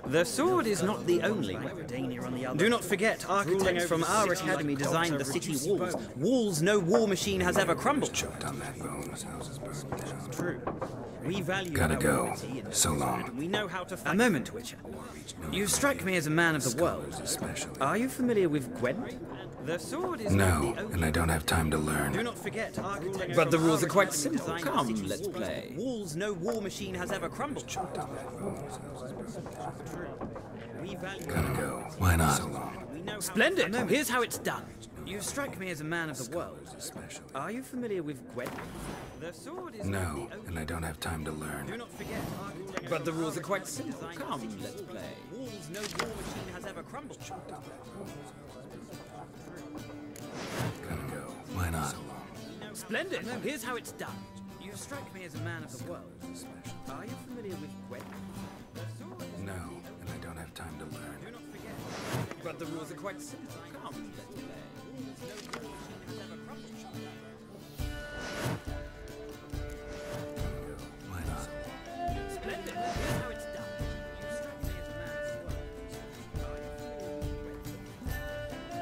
The sword is not the only weapon. Do not forget, architects from our academy designed the city walls. Walls no war machine has ever crumbled. Choked on that bone. Houses burned down. True. We value Gotta our go. liberty in So Novigrad, long. and we know how to fight. A moment, Witcher. You strike me as a man of the world. Are you familiar with Gwent? The sword is No, and I don't have time to learn. Do not forget, architects. But the from rules our are quite academy simple. designed the Come, city let's walls. play. Walls no war machine has ever crumbled. Choked on that bone. We value Gotta go. Why not? So long. Splendid! Here's how it's done. You strike me as a man of the world. Are you familiar with Gwent? The sword is No, and I don't have time to learn. Do not forget, architects. But the rules are quite simple. Come, let's play. Walls no war machine has ever crumbled. Gotta go. Why not? Splendid! Here's how it's done. You strike me as a man of the world. Are you familiar with Gwent? The sword is No, and I don't have time to learn. Do not forget. But the rules are quite simple. Come, let's play. Why not? Splendid! Here's how it's done. You strike me as a man of the world. Are you familiar with Gwent?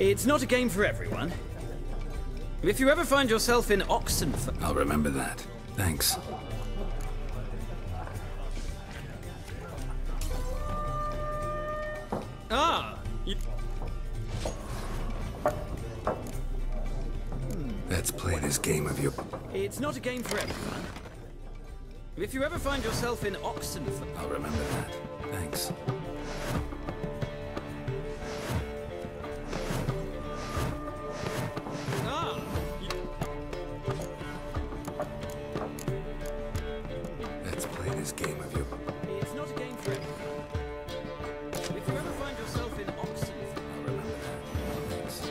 It's not a game for everyone. If you ever find yourself in Oxenford... I'll remember that. Thanks. Ah! Let's play this game of your... It's not a game for everyone. If you ever find yourself in Oxenford... I'll remember that. Thanks. Ah! Let's play this game of your... It's not a game for everyone. If you ever find yourself in Oxenford... I'll remember that. Thanks.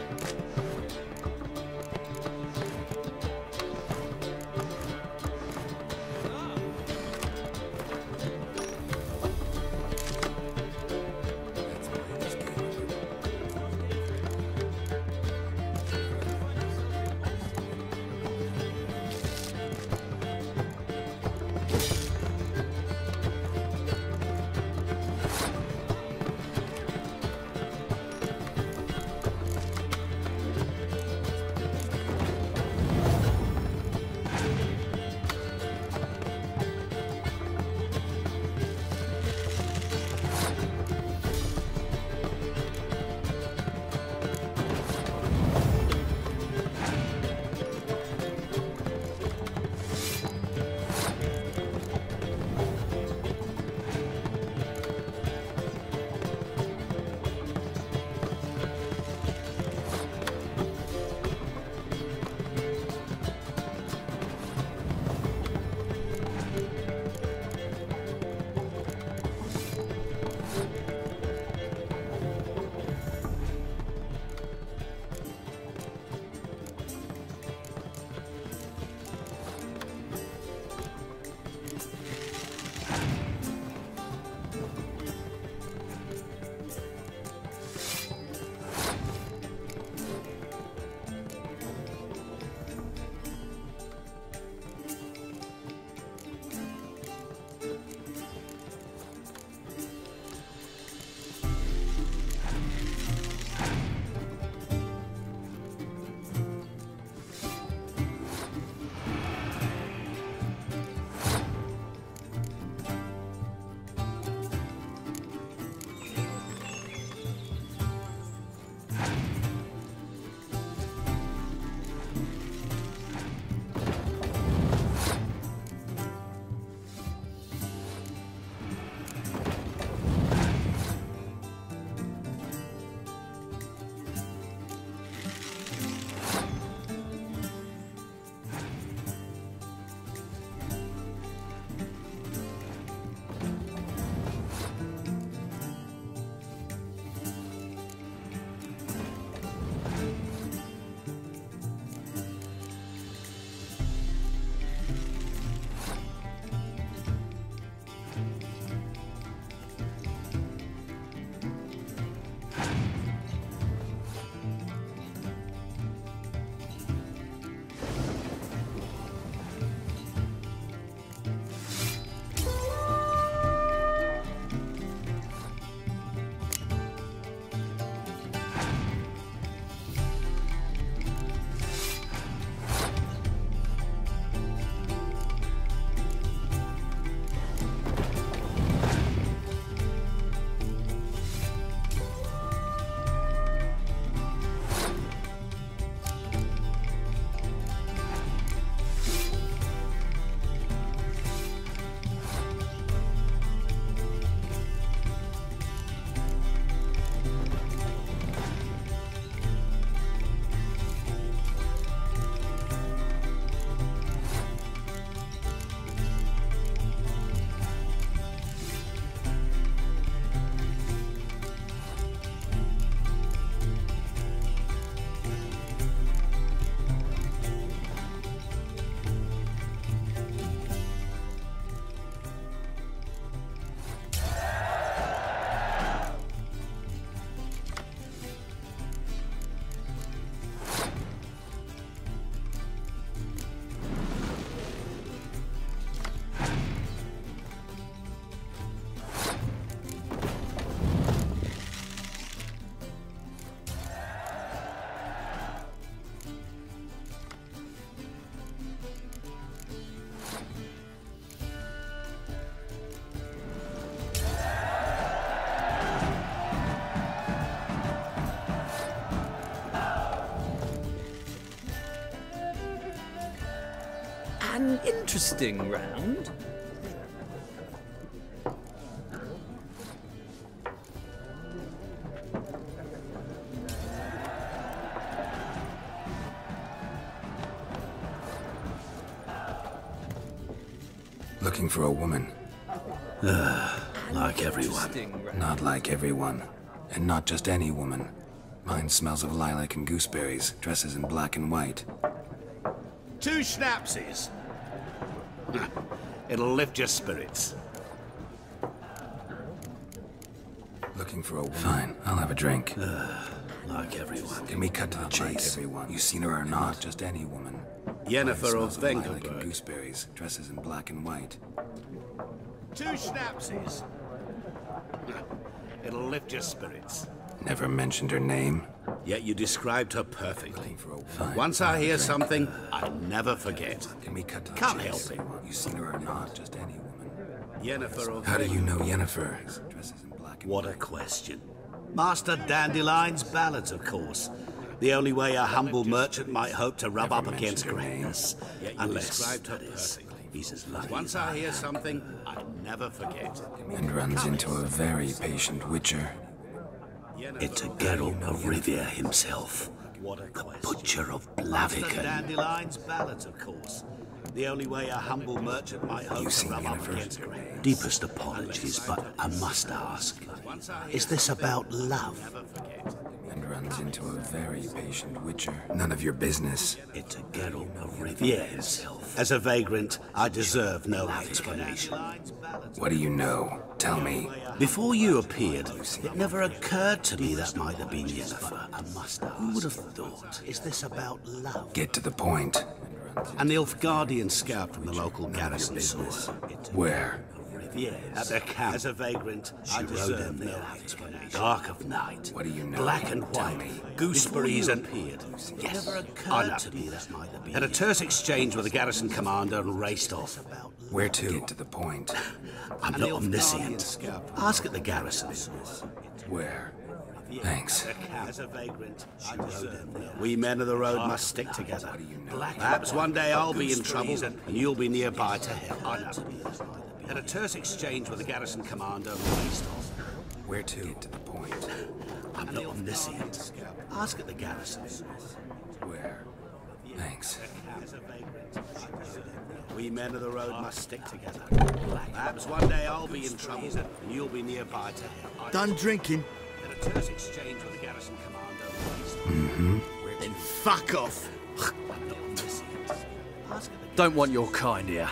An interesting round. Looking for a woman. Like everyone. Not like everyone. And not just any woman. Mine smells of lilac and gooseberries, dresses in black and white. 2 schnapsies. It'll lift your spirits. Looking for a woman. Fine, I'll have a drink. Like everyone. Can we cut to the chase? Everyone. You seen her or not? Just any woman. Yennefer Mine of smells of lilac and Vengerberg. gooseberries, dresses in black and white. 2 schnapsies. It'll lift your spirits. Never mentioned her name. Yet you described her perfectly. Fine, Once I'll I have a hear drink. something, I'll never forget. Can we cut to the Can't chase? help it. You seen her or not? Just any woman. Yennefer of How do you know Vengerberg. Yennefer? Dresses in black and What a white. question. Master Dandelion's ballads, of course. The only way a humble merchant might hope to rub up against greatness. Unless, that is, he's as lucky. Once I hear something, I'll never forget. And runs into a very patient witcher. It's a Geralt of Rivia himself. What a The question. Butcher of Master Blaviken. Dandelion's ballads, of course. The only way a humble merchant might hope to seen rub up Yennefer? against greatness. Deepest apologies, but I must ask. Is this about love? And runs into a very patient witcher. None of your business. It's a Geralt of Rivia himself. As a vagrant, I deserve no explanation. What do you know? Tell me. Before you appeared, it never occurred to me that might have been Yennefer. Who would have thought? Is this about love? Get to the point. An Nilfgaardian scout from the local garrison saw her. Where? At their camp. As a vagrant, I deserve no explanation. Dark of night. What do you know? Black and Tell white. me. Gooseberries and appeared. Yes, I know. Had a terse exchange with the garrison commander and raced off. Where to? Get to the point. I'm not omniscient. Ask at the garrison. Where? Thanks. As a vagrant, I deserve no. We men of the road must stick together. Perhaps one day I'll be in trouble and you'll be nearby to help. I know. Had a terse exchange with the garrison commander and raced off. Where to? Get to the point. I'm not omniscient. Ask at the garrison. Where? Thanks. As a vagrant, I deserve no. We men of the road must stick together. Perhaps one day I'll be in trouble and you'll be nearby to help. Done drinking. Had a terse exchange with the garrison commander and raced off. Mm-hmm. Then fuck off. I'm not omniscient. Ask at the Don't want your kind here.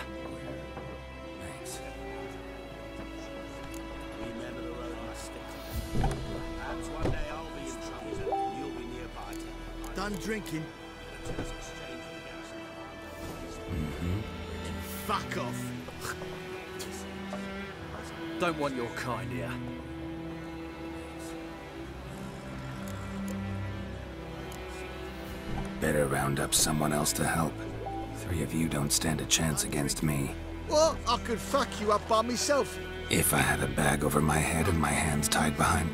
Thanks. We men of the road must stick together. Perhaps one day I'll be in trouble and you'll be nearby to help. Done drinking. Had a terse exchange with the garrison commander. Mm-hmm. Then fuck off. Don't want your kind here. Better round up someone else to help. 3 of you don't stand a chance against me. What? I could fuck you up by myself. If I had a bag over my head and my hands tied behind...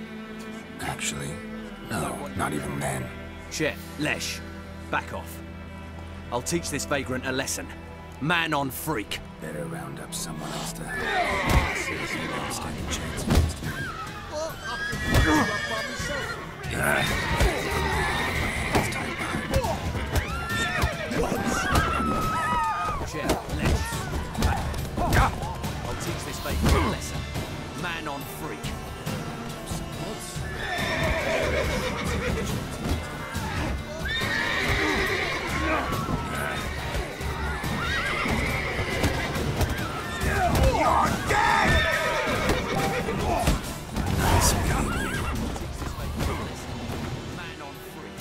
Actually, no, not even then. Shit, Lesh, back off. I'll teach this vagrant a lesson. Man on freak. Better round up someone else to help. 3 of you don't stand a chance against me. What? I could fuck you up by myself. If I had a bag over my head and my hands tied behind me... Shit, Lesh, back off. I'll teach this vagrant a lesson. Man on freak. Nice meeting you. Man on freak.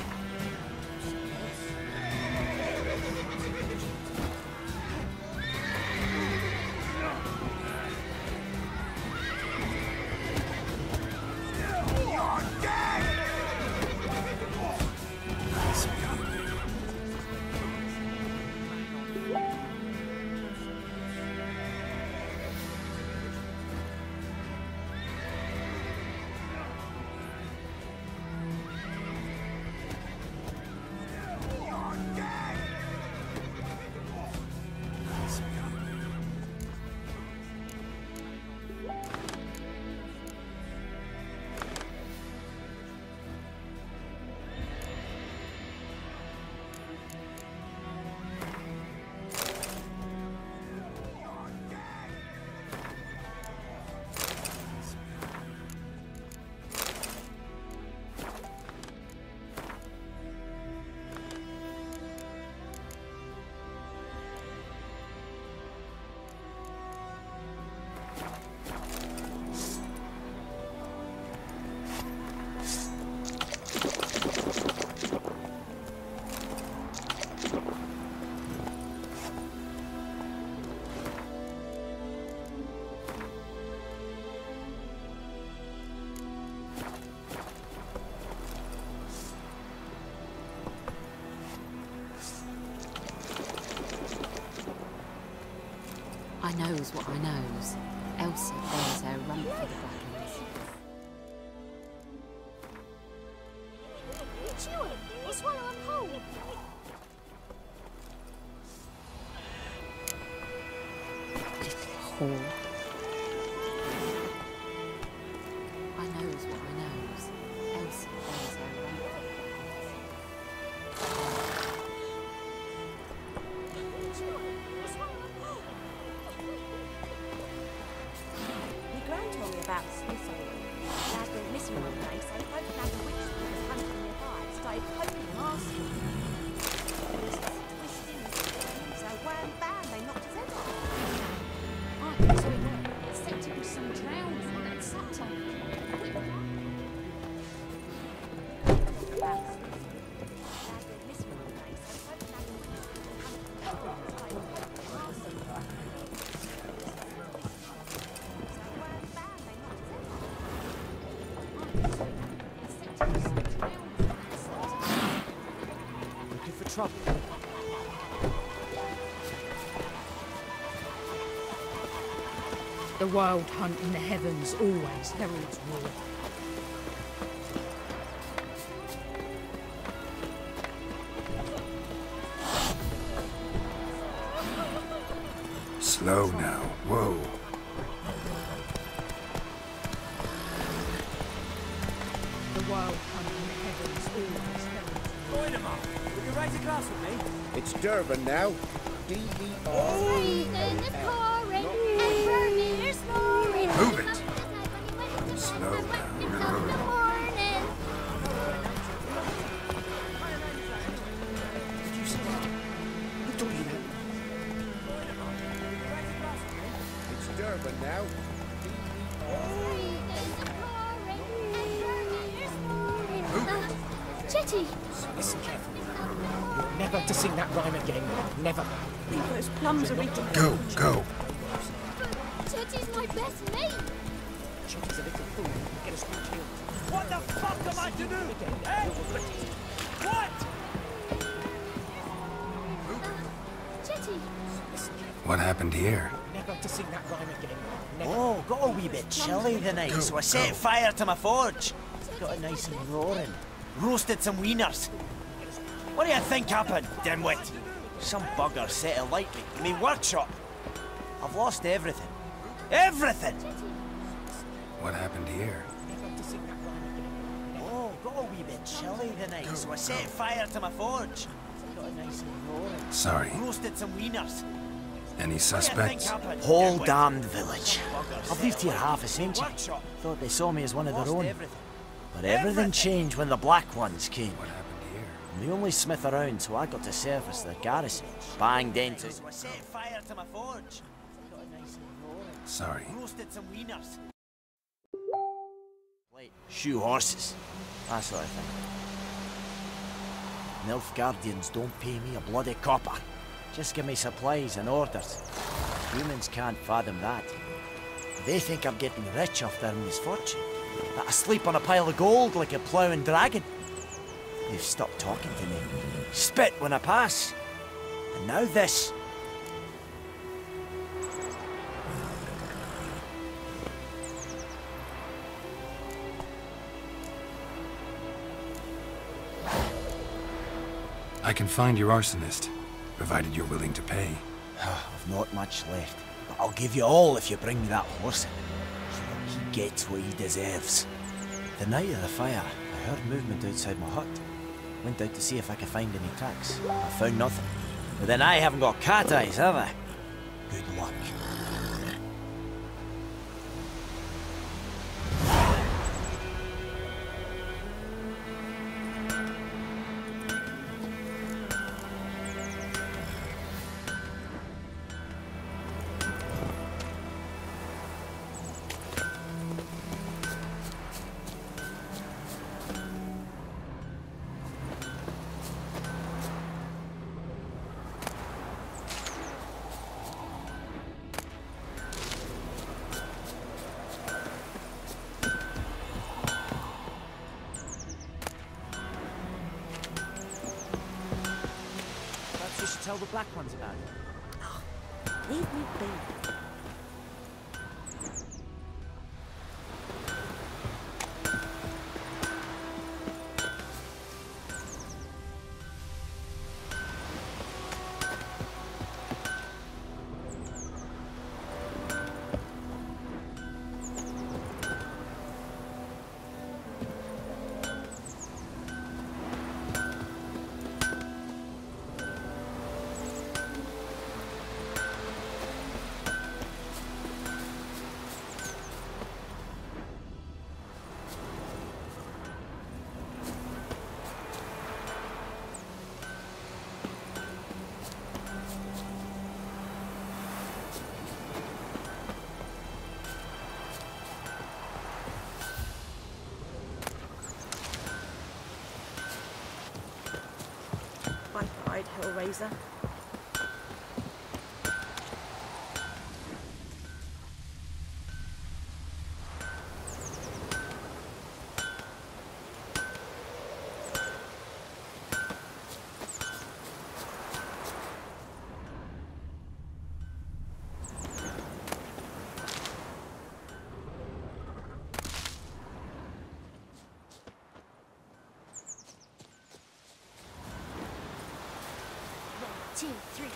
I knows what I knows. Elsa bears her rump for the Blacklands. Chew it or swallow a whole. Little whore. I knows what I knows. Elsa bears her rump for the My gran told me about Smithsonian. Lad went missing one day, so I hope now the witch that was hunting nearby started poking and asking. So wham bam, they knocked his head off. I can tell you what, except it was some drowned one that sucked on it. Looking for trouble? The wild hunt in the heavens always heralds war. Slow now. Whoa. The wild hunt in the heavens always heralds war. Join him up. Will you ride across with me? It's Durban now. D-E-R. Raining, it's pouring, and burning, you're snoring. Move it. Slow now. It's Durban now. Jetty! Listen carefully. You're never to sing that rhyme again. Never. Those plums are eating. Go, go. Jetty's my best mate! Chetty's a little fool. Get us all killed. What the fuck am I to do? Eh? What? Jetty! What happened here? Never to sing that rhyme again. Never. Oh, got a wee bit chilly the night, so I set fire to my forge. Got it nice and roaring. Roasted some wieners. What do you think happened, dimwit? Some bugger set a light in me workshop. I've lost everything. Everything! What happened here? Oh, got a wee bit chilly the night, so I set fire to my forge. Got it nice and roaring. Sorry. Roasted some wieners. Any suspects? Whole damned village. I've lived here half a century. Thought they saw me as one of their own. But everything changed when the Black Ones came. What happened here? I'm the only smith around, so I got to service the garrison. Banged into. So I set fire to my forge. Got it nice and roaring. Sorry. Roasted some wieners. Shoe horses. That sort of thing. Nilfgaardians don't pay me a bloody copper. Just give me supplies and orders. Humans can't fathom that. They think I'm getting rich off their misfortune. That I sleep on a pile of gold like a ploughing dragon. They've stopped talking to me. Spit when I pass. And now this. I can find your arsonist, provided you're willing to pay. I've not much left, but I'll give you all if you bring me that horse in, so that he gets what he deserves. The night of the fire, I heard movement outside my hut. Went out to see if I could find any tracks. I found nothing. But then I haven't got cat eyes, have I? Good luck. Perhaps you should tell the Black Ones about it. Leave me be. razor. Two, three.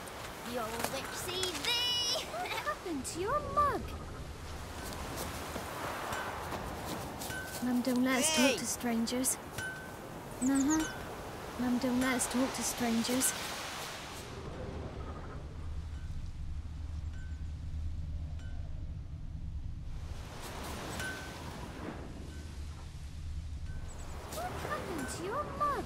The old Ipsy thee! What happened to your mug? Mum don't let us talk to strangers. Uh-huh. Mum don't let us talk to strangers. What happened to your mug?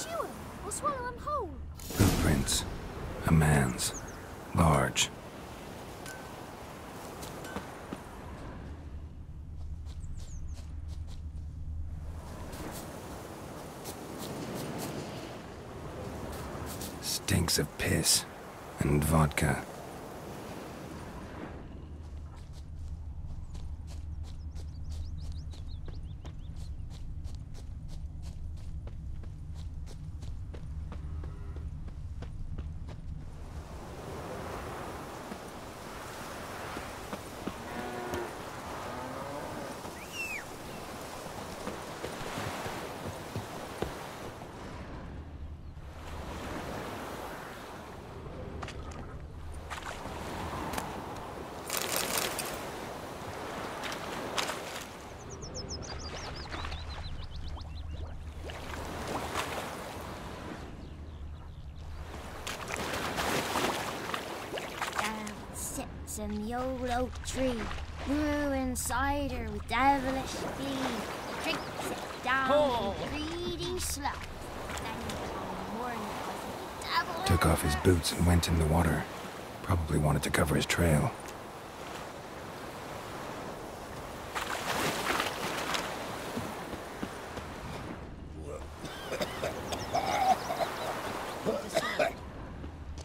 Chew 'em or swallow 'em whole. Footprints. A man's. Large. Stinks of piss and vodka. In the old oak tree, brewing cider with devilish glee. Drinks it down in greedy sloth. Then come morning, the devil Took off his boots and went in the water. Probably wanted to cover his trail.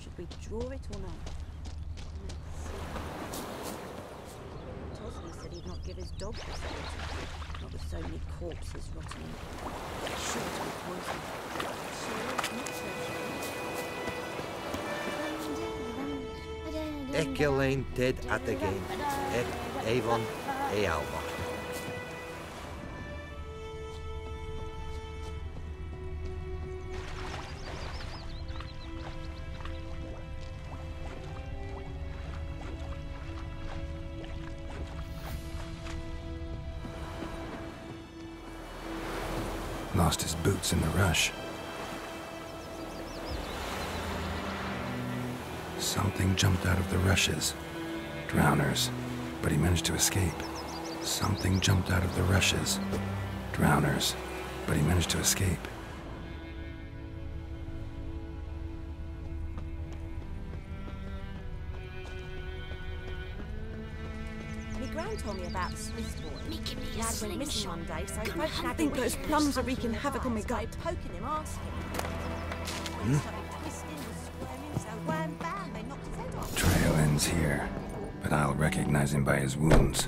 Should we draw it or not? Said he'd not give his dog this water, not with so many corpses rotting in it. Sure to be poison. Echelane dead at the game. Ec Avon e Alba. Lost his boots in the rush. Something jumped out of the rushes. Drowners. But he managed to escape. Something jumped out of the rushes. Drowners. But he managed to escape. My gran told me about the Swiss boy. Making me a Lad went missing slingshot. one day, so Come folks have I the think those witch plums are hunting wreaking the havoc on my eyes. gut. Poking him, asking. Twisting and squirming, so wham bam, they knocked his head off. Trail ends here, but I'll recognize him by his wounds.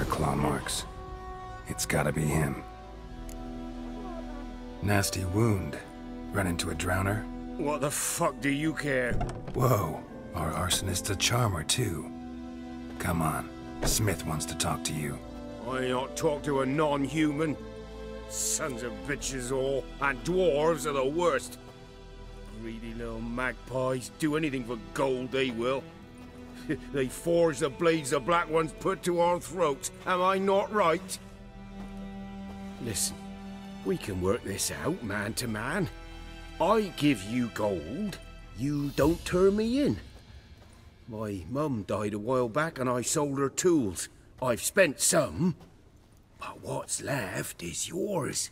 Claw marks. It's gotta be him. Nasty wound. Run into a drowner? What the fuck do you care? Whoa, our arsonist's a charmer too. Come on, Smith wants to talk to you. I not talk to a non-human. Sons of bitches all, and dwarves are the worst. Greedy little magpies. Do anything for gold, they will. They forge the blades the Black Ones put to our throats. Am I not right? Listen, we can work this out, man to man. I give you gold, you don't turn me in. My mum died a while back and I sold her tools. I've spent some, but what's left is yours.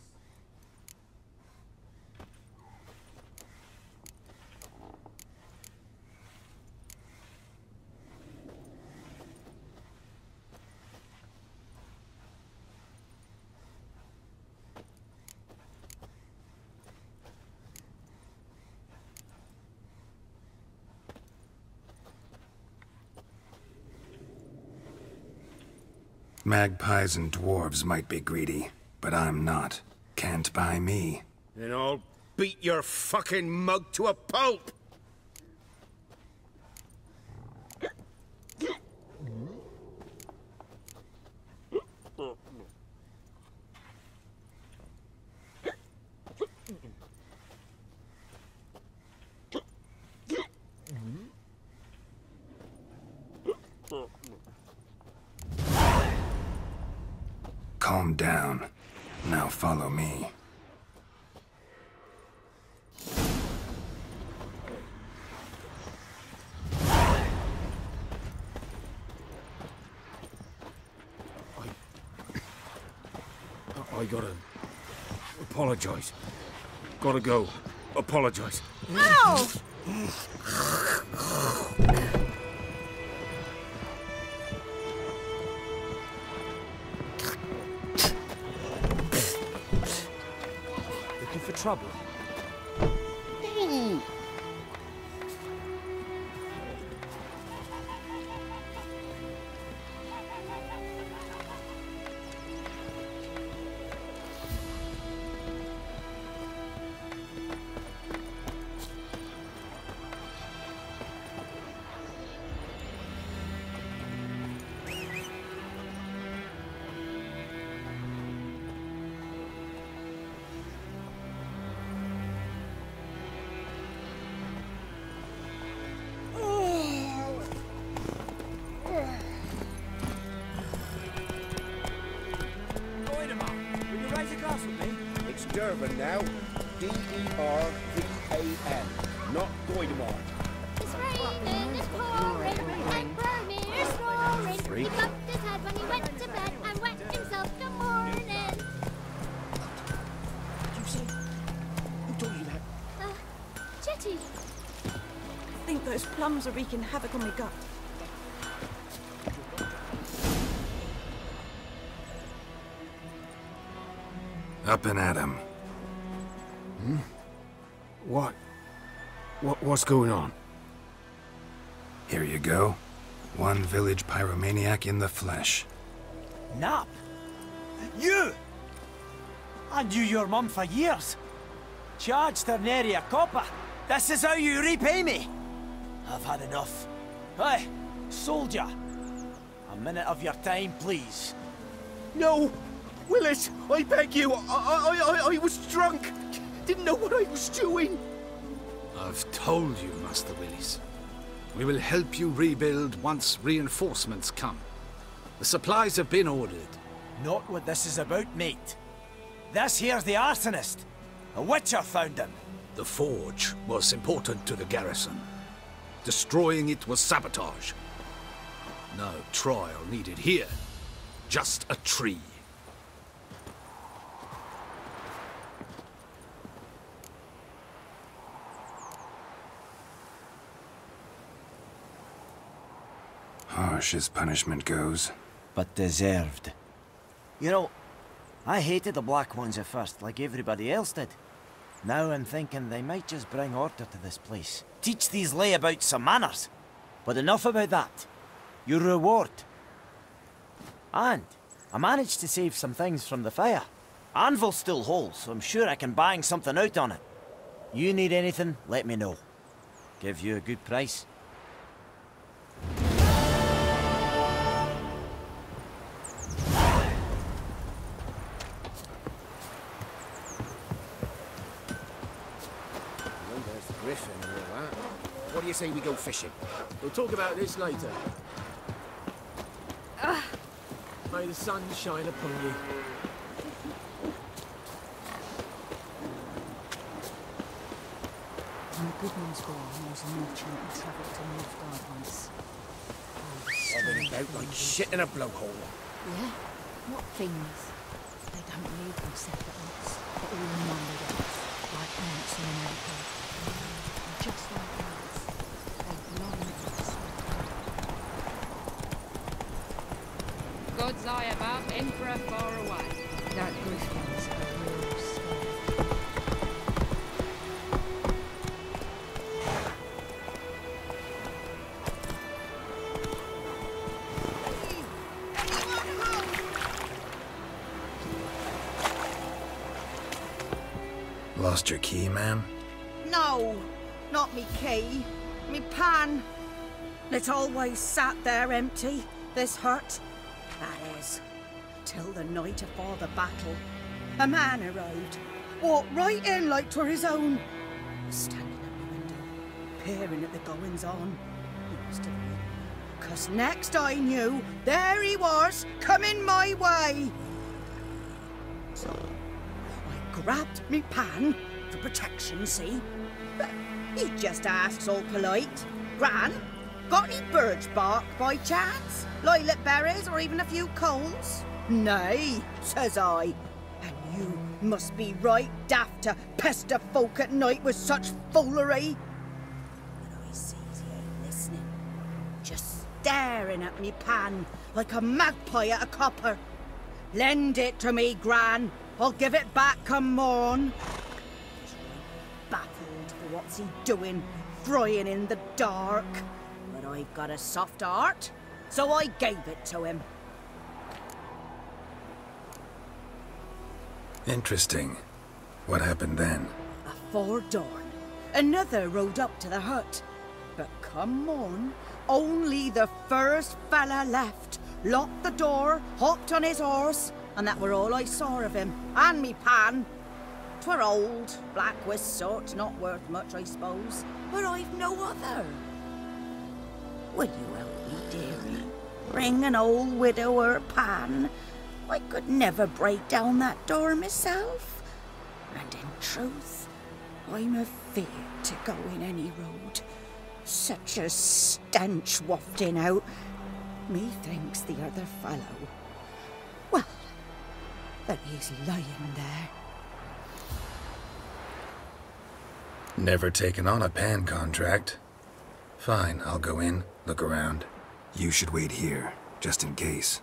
Magpies and dwarves might be greedy, but I'm not. Can't buy me. Then I'll beat your fucking mug to a pulp! Calm down. Now follow me. I gotta apologize. Gotta go. Apologize. Ow! Looking for trouble? Durban now. D-E-R-V-A-N. Not Goidemar. It's raining, it's pouring, and Vermeer's snoring. He bumped his head when he went to bed and wet himself the morning. You see? Who told you that? Jetty. I think those plums are wreaking havoc on my gut. Up and at 'em. Hmm? What's going on? Here you go. One village pyromaniac in the flesh. Nap? You? I knew your mum for years. Charged her nary a copper. This is how you repay me. I've had enough. Hey, soldier. A minute of your time, please. No! Willis, I beg you. I was drunk. Didn't know what I was doing. I've told you, Master Willis. We will help you rebuild once reinforcements come. The supplies have been ordered. Not what this is about, mate. This here's the arsonist. A witcher found him. The forge was important to the garrison. Destroying it was sabotage. No trial needed here. Just a tree. Harsh as punishment goes. But deserved. You know, I hated the Black Ones at first, like everybody else did. Now I'm thinking they might just bring order to this place. Teach these layabouts some manners. But enough about that. Your reward. And I managed to save some things from the fire. Anvil's still whole, so I'm sure I can bang something out on it. You need anything, let me know. Give you a good price. There's the griff. do you say we go fishing? We'll talk about this later. May the sun shine upon you. My Goodman's boy knows a merchant who travelled to Nilfgaard once. I've been about like shit in a blowhole. Yeah? What things? They don't live in separate huts, but all in one with us, like ants in an apple. And just like us, they belong to us. God's eye about Emperor far away. That Griffins are real scary. Lost your key, ma'am? No, not me key. Me pan. It's always sat there empty, this hut. That is, till the night afore the battle. A man arrived, walked right in like 'twere his own. Standing at the window, peering at the goings-on. He must have been, 'cause next I knew, there he was, coming my way. So I grabbed me pan for protection, see? But he just asks all polite, Gran, got any birch bark by chance? Lilac berries or even a few coals? Nay, says I. And you must be right daft to pester folk at night with such foolery. And I sees he ain't listening, just staring at me pan like a magpie at a copper. Lend it to me, Gran. I'll give it back come morn. He's right baffled for what's he doing, frying in the dark. But I've got a soft heart, so I gave it to him. Interesting. What happened then? Afore dawn, another rode up to the hut. But come morn, only the first fella left, locked the door, hopped on his horse, and that were all I saw of him, and me pan. 'Twere old, black with sort, not worth much, I suppose, but I've no other. Will you help me, dearie? Bring an old widower pan. I could never break down that door myself. And in truth, I'm afeard to go in any road. Such a stench wafting out. Methinks the other fellow, well, that he's lying there. Never taken on a pan contract. Fine, I'll go in, look around. You should wait here, just in case.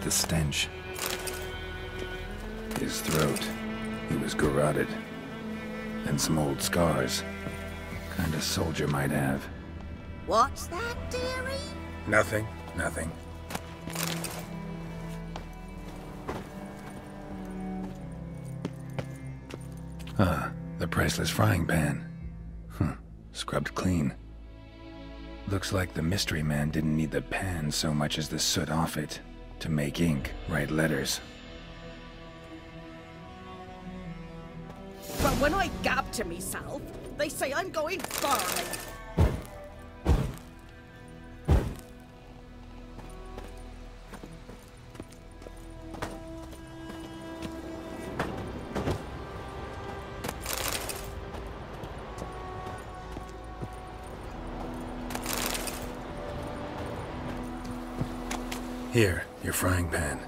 The stench. His throat. He was garroted. And some old scars. Kind of soldier might have. What's that, dearie? Nothing. Nothing. Ah, the priceless frying pan. Scrubbed clean. Looks like the mystery man didn't need the pan so much as the soot off it. To make ink, write letters. But when I gab to myself, they say I'm going farming. Here, your frying pan.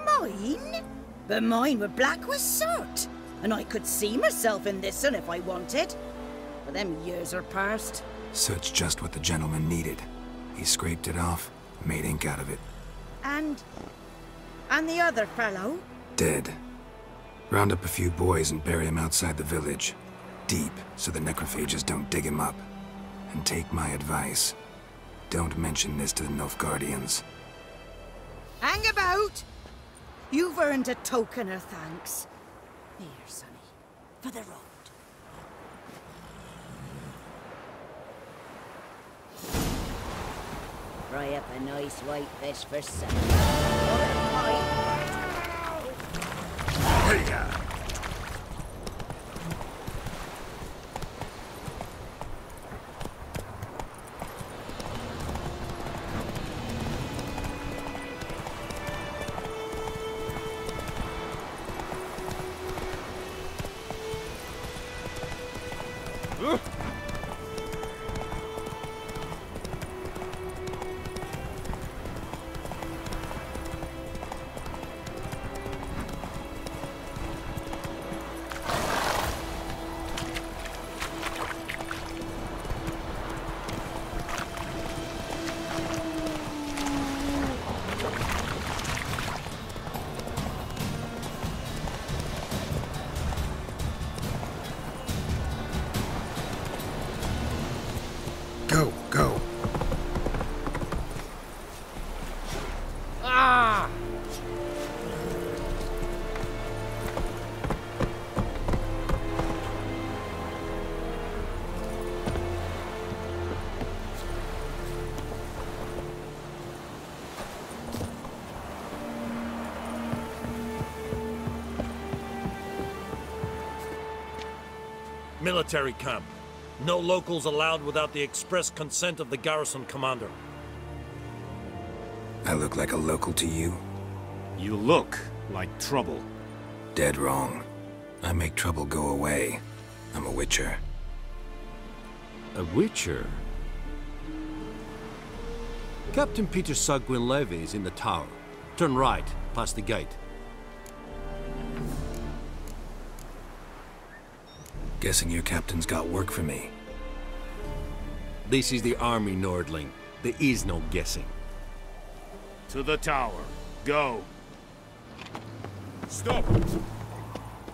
Mine? But mine were black with soot. And I could see myself in this one if I wanted. But them years are past. Soot's just what the gentleman needed. He scraped it off, made ink out of it. And the other fellow? Dead. Round up a few boys and bury him outside the village. Deep, so the necrophages don't dig him up. And take my advice. Don't mention this to the Nilfgaardians. Hang about! You've earned a token of thanks. Here, sonny, for the road. Fry up a nice white fish for supper. Hey-ya! Go, go. Ah! Military camp. No locals allowed without the express consent of the garrison commander. I look like a local to you? You look like trouble. Dead wrong. I make trouble go away. I'm a witcher. A witcher? Captain Peter Sagwin Levy is in the tower. Turn right, past the gate. Guessing your captain's got work for me. This is the army, Nordling. There is no guessing. To the tower. Go. Stop!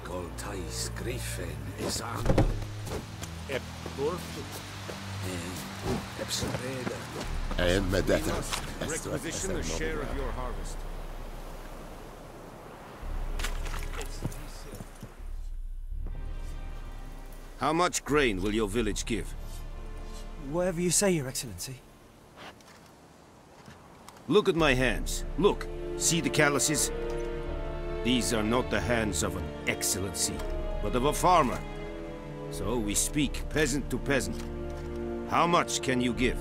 Goltais Griffin is on. Ep Dorf. And Medetta. Requisition a share of your harvest. How much grain will your village give? Whatever you say, Your Excellency. Look at my hands. Look. See the calluses? These are not the hands of an excellency, but of a farmer. So we speak peasant to peasant. How much can you give?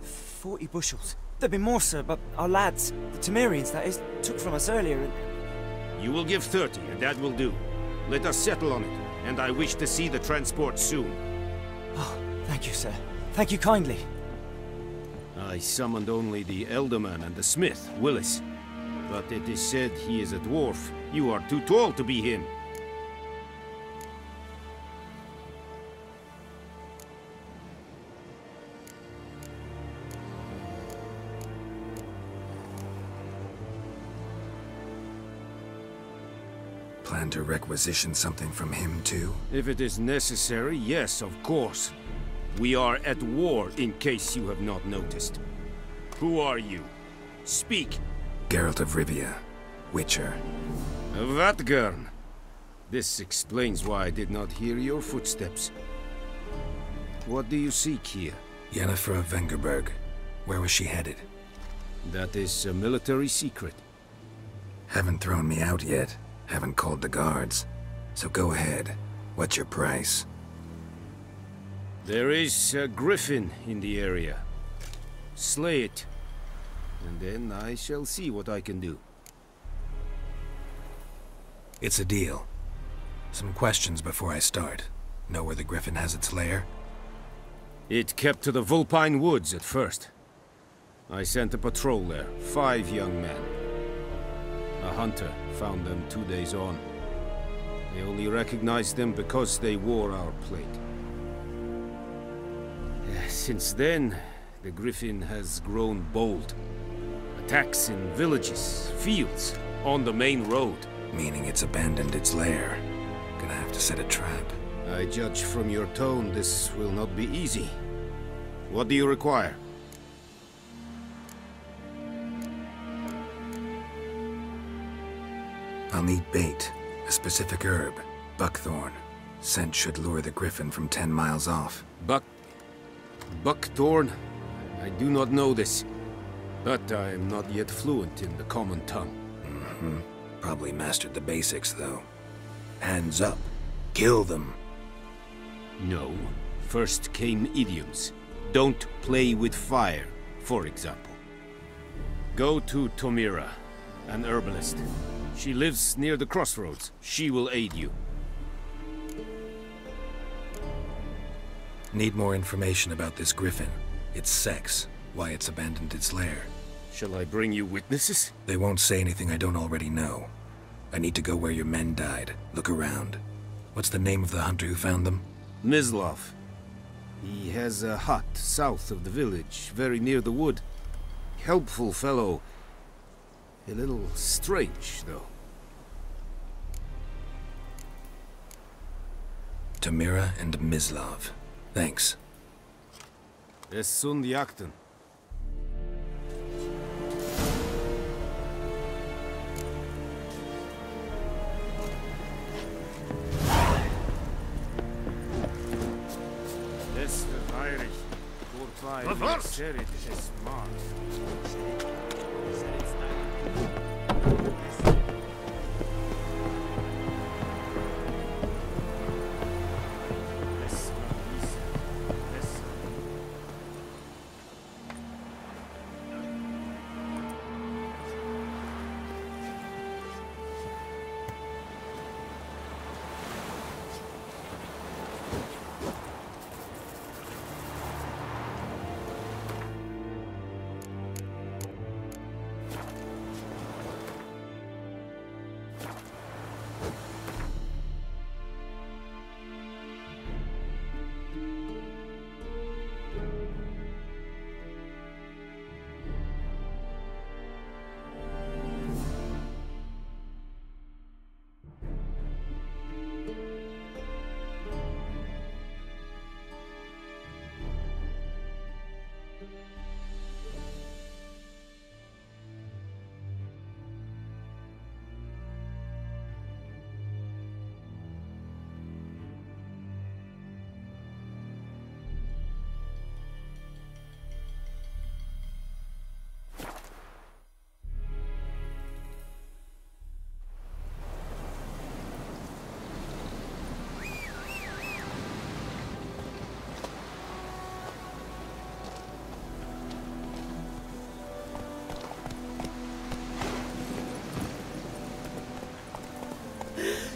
40 bushels. There'd be more, sir, but our lads, the Temerians, that is, took from us earlier and... You will give 30, and that will do. Let us settle on it, and I wish to see the transport soon. Oh, thank you, sir. Thank you kindly. I summoned only the Elderman and the smith, Willis. But it is said he is a dwarf. You are too tall to be him. Plan to requisition something from him, too? If it is necessary, yes, of course. We are at war, in case you have not noticed. Who are you? Speak! Geralt of Rivia, Witcher. Vatgern. This explains why I did not hear your footsteps. What do you seek here? Yennefer of Vengerberg. Where was she headed? That is a military secret. Haven't thrown me out yet. Haven't called the guards. So go ahead. What's your price? There is a griffin in the area. Slay it. And then I shall see what I can do. It's a deal. Some questions before I start. Know where the griffin has its lair? It kept to the Vulpine Woods at first. I sent a patrol there, 5 young men. A hunter found them 2 days on. They only recognized them because they wore our plate. Since then, the Griffin has grown bold. Attacks in villages, fields, on the main road. Meaning it's abandoned its lair. Gonna have to set a trap. I judge from your tone this will not be easy. What do you require? I'll need bait, a specific herb, buckthorn. Scent should lure the Griffin from 10 miles off. Buckthorn? I do not know this, but I am not yet fluent in the common tongue. Probably mastered the basics, though. Hands up. Kill them. No. First came idioms. Don't play with fire, for example. Go to Tomira, an herbalist. She lives near the crossroads. She will aid you. Need more information about this Griffin. Its sex, why it's abandoned its lair. Shall I bring you witnesses? They won't say anything I don't already know. I need to go where your men died. Look around. What's the name of the hunter who found them? Mislav. He has a hut south of the village, very near the wood. Helpful fellow. A little strange, though. Tomira and Mislav. Thanks. Es sunt jakten. Es verfeirig. Vorfeirig. Serit es smart.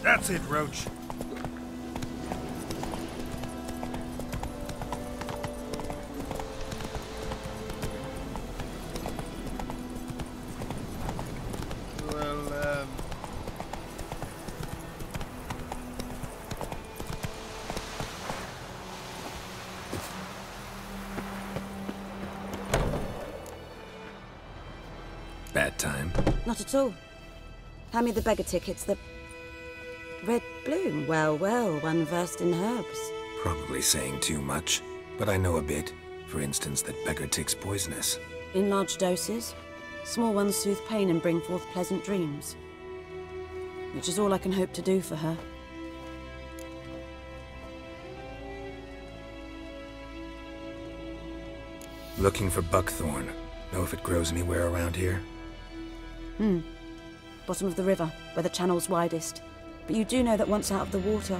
That's it, Roach. Bad time? Not at all. Hand me the beggar tickets, the... Red bloom. Well, well, one versed in herbs. Probably saying too much, but I know a bit. For instance, that beggar tick's poisonous. In large doses. Small ones soothe pain and bring forth pleasant dreams. Which is all I can hope to do for her. Looking for buckthorn. Know if it grows anywhere around here? Bottom of the river, where the channel's widest. But you do know that once out of the water...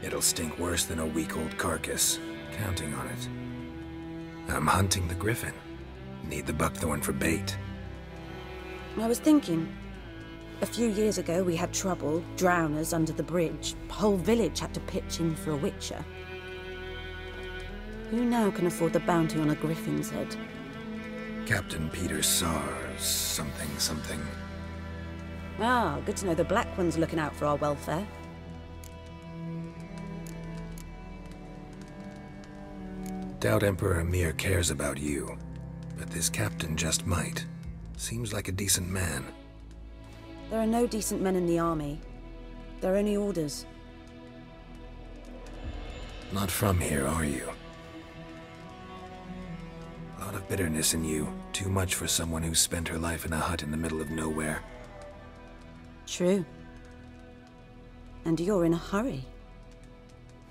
It'll stink worse than a week-old carcass. Counting on it. I'm hunting the Griffin. Need the buckthorn for bait. I was thinking... A few years ago we had trouble, drowners under the bridge. Whole village had to pitch in for a witcher. Who now can afford the bounty on a griffin's head? Captain Peter Sars, something. Ah, good to know the Black One's looking out for our welfare. Doubt Emperor Emir cares about you, but this captain just might. Seems like a decent man. There are no decent men in the army. They're only orders. Not from here, are you? A lot of bitterness in you. Too much for someone who spent her life in a hut in the middle of nowhere. True. And you're in a hurry.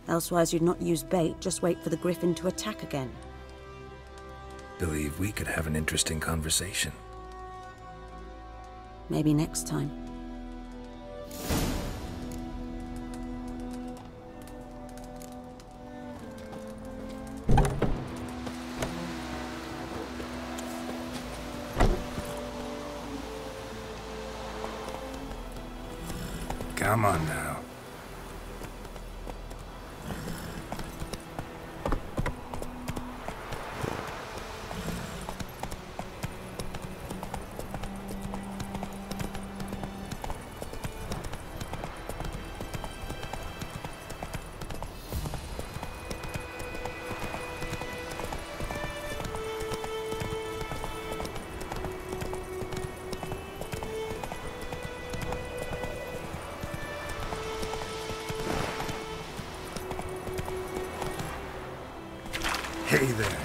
Elsewise you'd not use bait, just wait for the griffin to attack again. Believe we could have an interesting conversation. Maybe next time. Come on now. Hey there.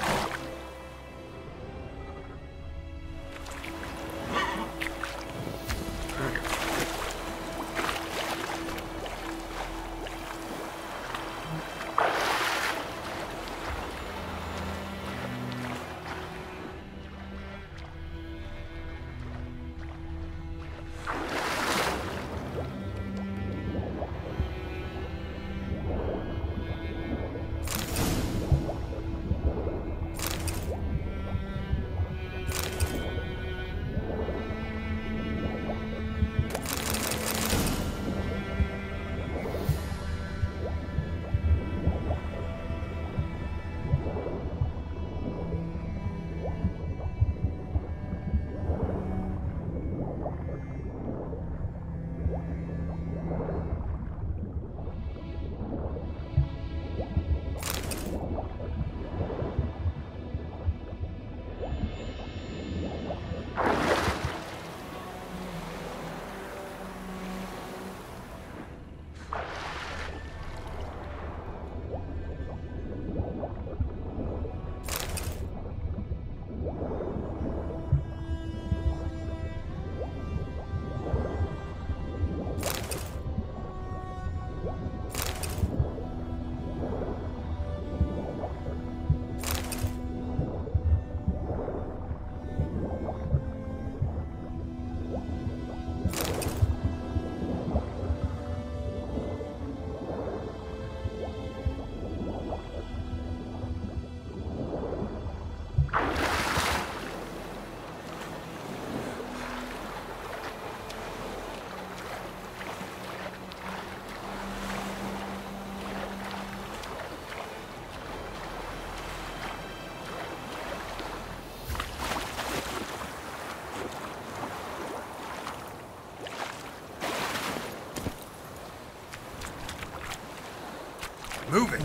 Move it!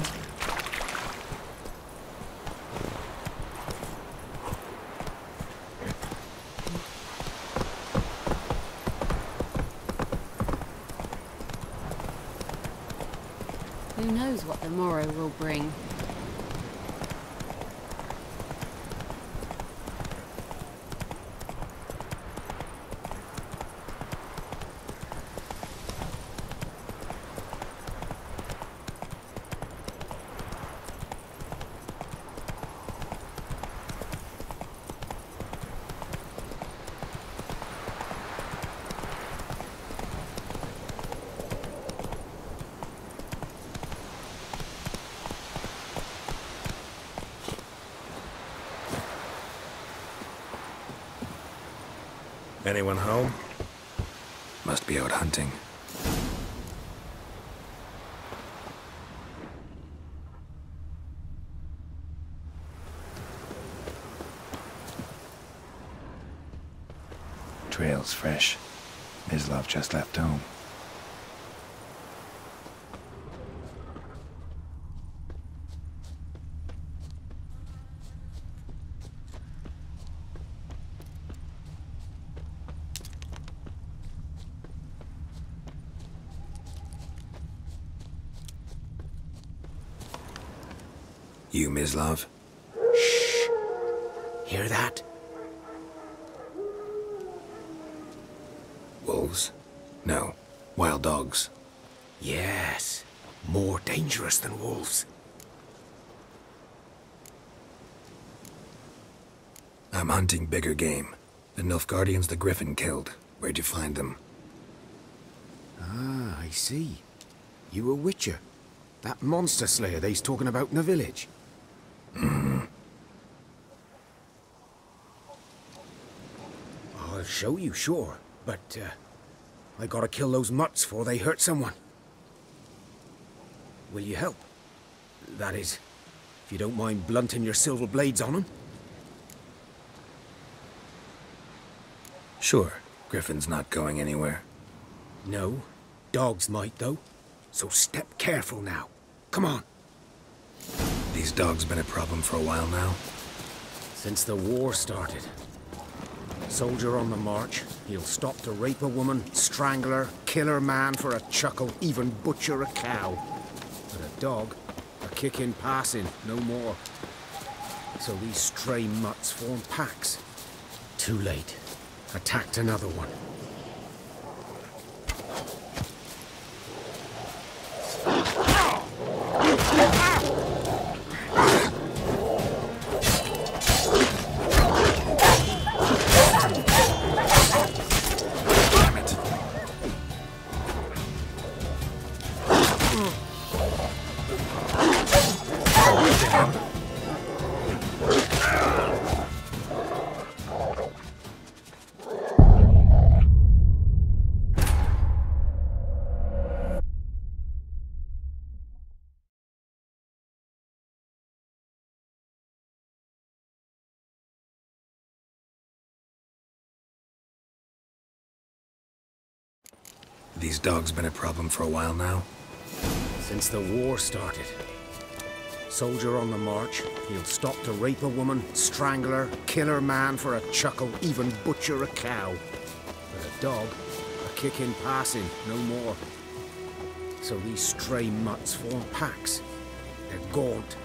Who knows what the morrow will bring? Anyone home? Must be out hunting. trail's fresh. Mislav just left home. You, Mislav? Shh! Hear that? Wolves? No. Wild dogs. Yes. More dangerous than wolves. I'm hunting bigger game. The Nilfgaardians the Griffin killed. Where'd you find them? Ah, I see. You a witcher. That monster slayer they's talking about in the village. I'll show you, sure. But, I gotta kill those mutts before they hurt someone. Will you help? That is, if you don't mind blunting your silver blades on them. Sure. Griffin's not going anywhere. No. Dogs might, though. So step careful now. Come on. These dogs been a problem for a while now? Since the war started. Soldier on the march, he'll stop to rape a woman, strangle her, kill her man for a chuckle, even butcher a cow. But a dog, a kick in passing, no more. So these stray mutts form packs. Too late. Attacked another one. These dogs been a problem for a while now? Since the war started. Soldier on the march, he'll stop to rape a woman, strangle her, kill her man for a chuckle, even butcher a cow. But a dog, a kick in passing, no more. So these stray mutts form packs. They're gaunt,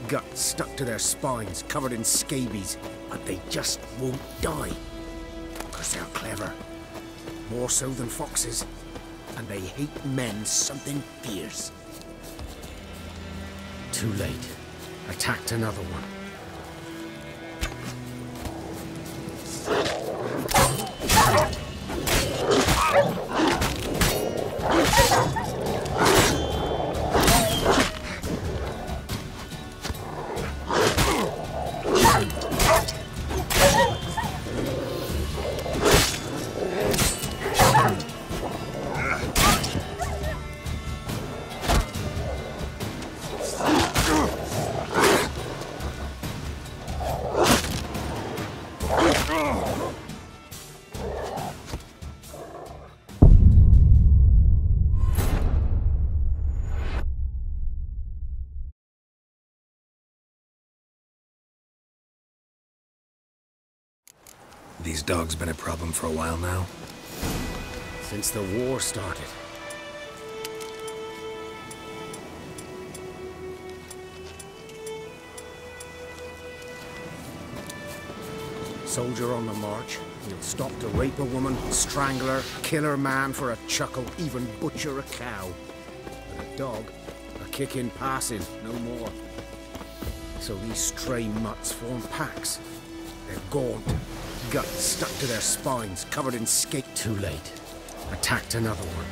guts stuck to their spines, covered in scabies, but they just won't die. Because they're clever. More so than foxes. And they hate men something fierce. Too late. Attacked another one. These dogs been a problem for a while now? Since the war started. Soldier on the march, he'll stop to rape a woman, strangle her, kill her man for a chuckle, even butcher a cow. But a dog, a kick in passing, no more. So these stray mutts form packs. They're gaunt, guts stuck to their spines, covered in scate. Too late. Attacked another one.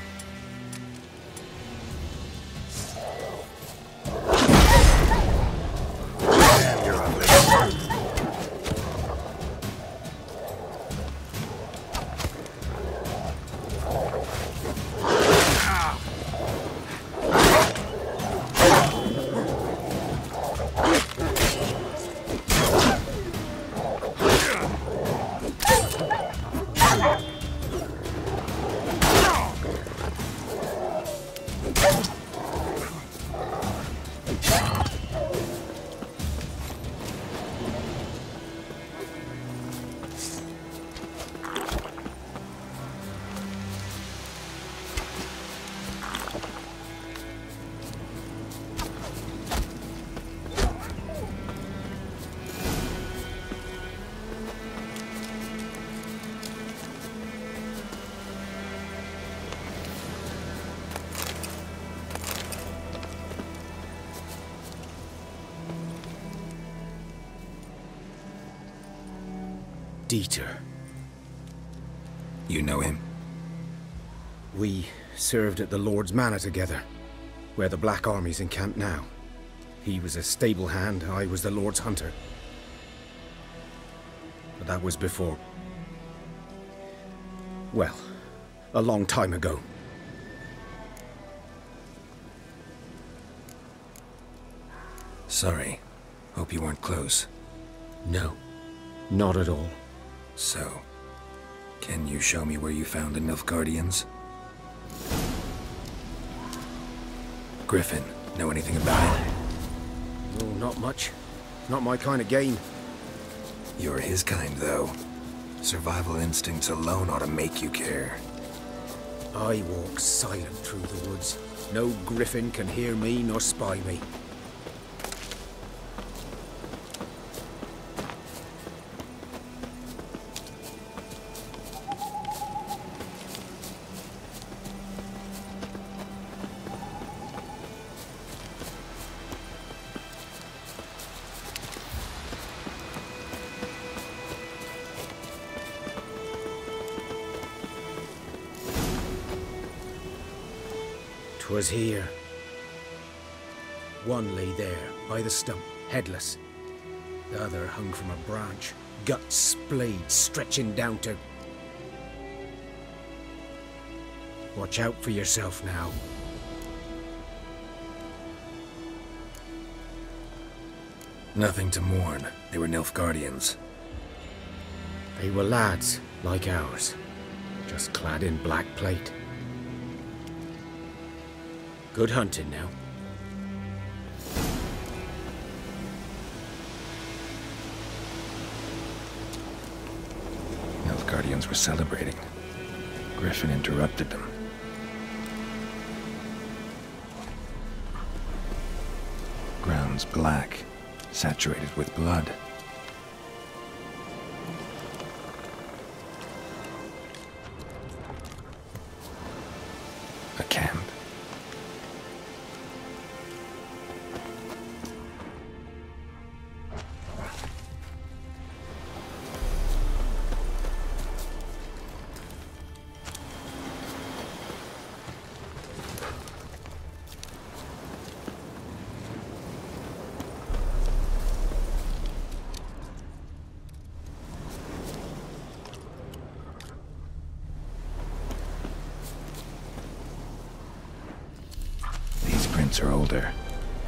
Dieter. You know him? We served at the Lord's Manor together, where the Black Army's encamped now. He was a stable hand, I was the Lord's hunter. But that was before... well, a long time ago. Sorry. Hope you weren't close. No, not at all. So, can you show me where you found the Nilfgaardians? Griffin, know anything about it? No, not much. Not my kind of game. You're his kind, though. Survival instincts alone ought to make you care. I walk silent through the woods. No griffin can hear me nor spy me. 'Twas here. One lay there, by the stump, headless. The other hung from a branch, guts splayed, stretching down to... Watch out for yourself now. Nothing to mourn. They were Nilfgaardians. They were lads, like ours, just clad in black plate. Good hunting now. Nilfgaardians were celebrating. Griffin interrupted them. Ground's black, saturated with blood. A camp. Are older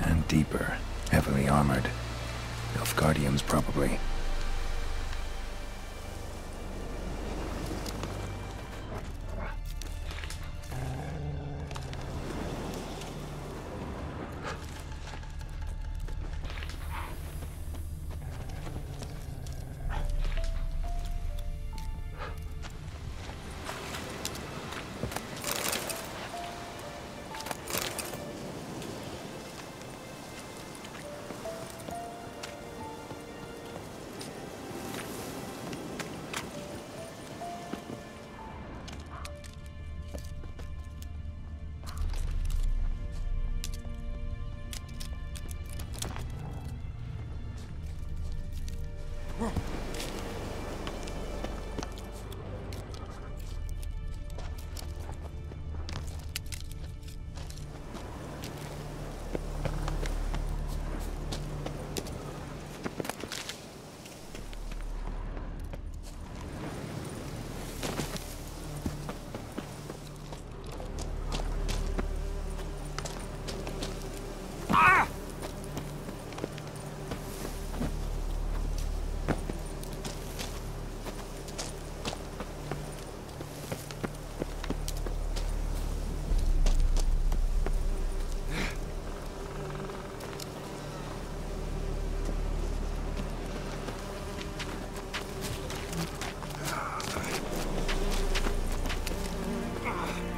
and deeper, heavily armored. Nilfgaardians, probably.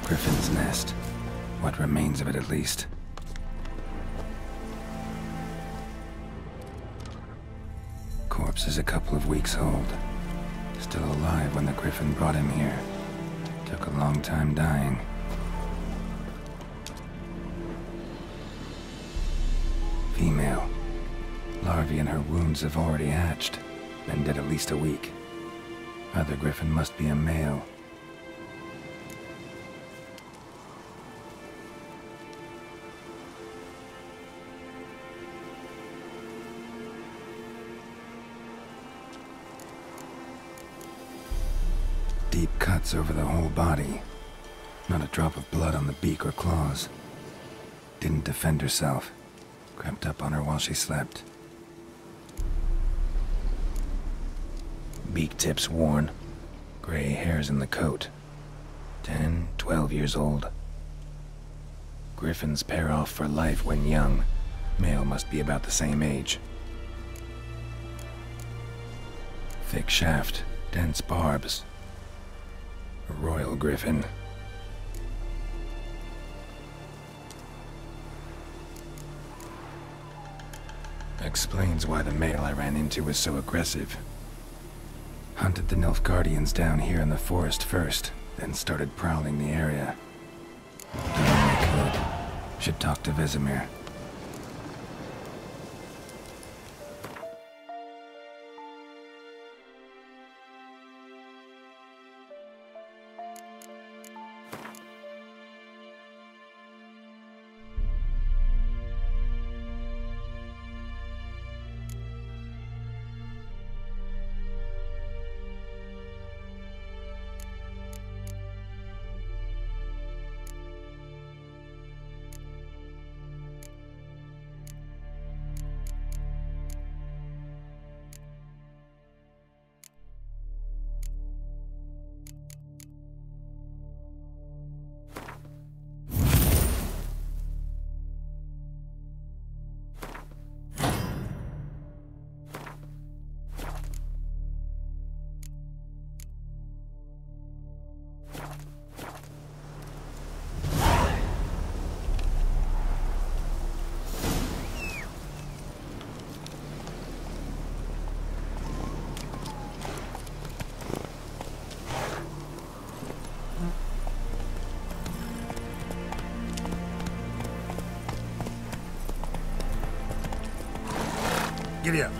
Griffin's nest. What remains of it, at least. Corpse is a couple of weeks old. Still alive when the Griffin brought him here. Took a long time dying. Female. Larvae in her wounds have already hatched. Been dead at least a week. Either griffin must be a male. Deep cuts over the whole body. Not a drop of blood on the beak or claws. Didn't defend herself. Crept up on her while she slept. Beak tips worn. Gray hairs in the coat. 10, 12 years old. Griffins pair off for life when young. Male must be about the same age. Thick shaft, dense barbs. A royal griffin. Explains why the male I ran into was so aggressive. Hunted the Nilfgaardians down here in the forest first, then started prowling the area. Done all I could. Should talk to Vesemir. Giddy up.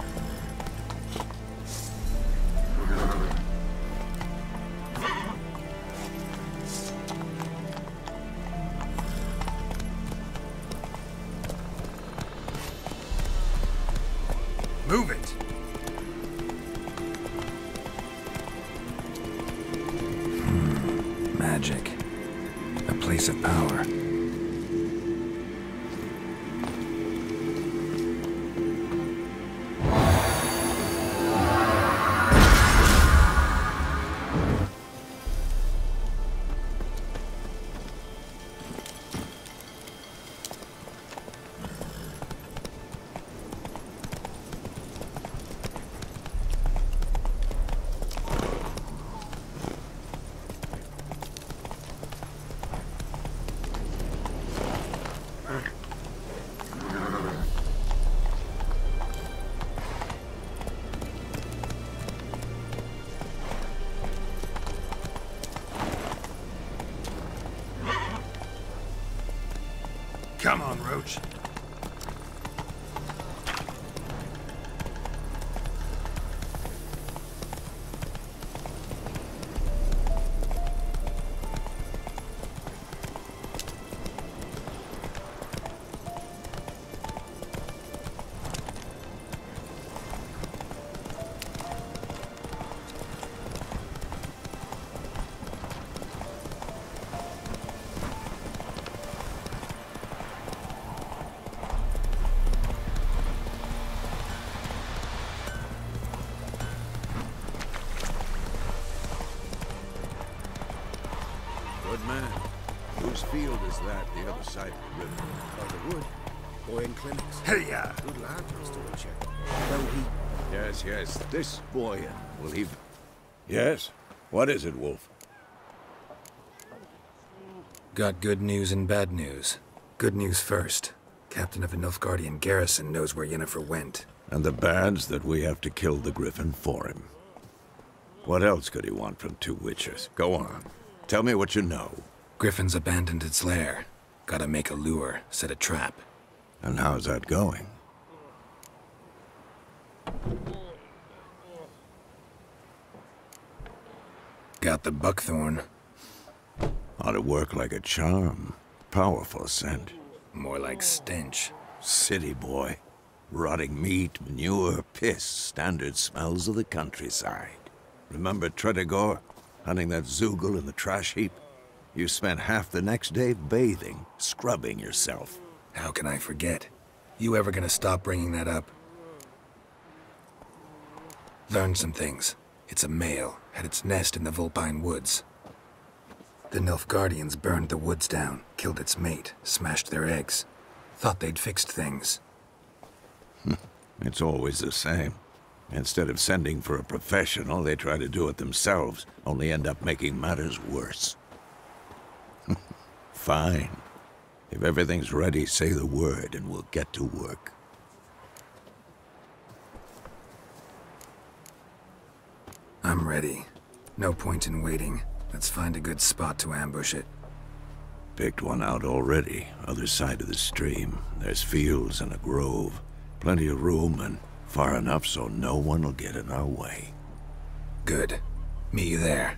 Move it. Magic. A place of power. Come on, Roach. Good man. Whose field is that, the other side of the river? By the wood. Boy in clinics. Hey-ya! Good lad, Mr. Witcher. Though he... Yes. This boy, will he... Yes? What is it, Wolf? Got good news and bad news. Good news first. Captain of a Nilfgaardian garrison knows where Yennefer went. And the bad's that we have to kill the Griffin for him. What else could he want from two witchers? Go on. Tell me what you know. Griffin's abandoned its lair. Gotta make a lure, set a trap. And how's that going? Got the buckthorn. Ought to work like a charm. Powerful scent. More like stench. City boy. Rotting meat, manure, piss. Standard smells of the countryside. Remember Tredegor? Hunting that zoogle in the trash heap? You spent half the next day bathing, scrubbing yourself. How can I forget? You ever gonna stop bringing that up? Learned some things. It's a male, had its nest in the Vulpine Woods. The Nilfgaardians burned the woods down, killed its mate, smashed their eggs. Thought they'd fixed things. It's always the same. Instead of sending for a professional, they try to do it themselves, only end up making matters worse. Fine. If everything's ready, say the word and we'll get to work. I'm ready. No point in waiting. Let's find a good spot to ambush it. Picked one out already, other side of the stream. There's fields and a grove. Plenty of room and far enough so no one will get in our way. Good. Meet you there.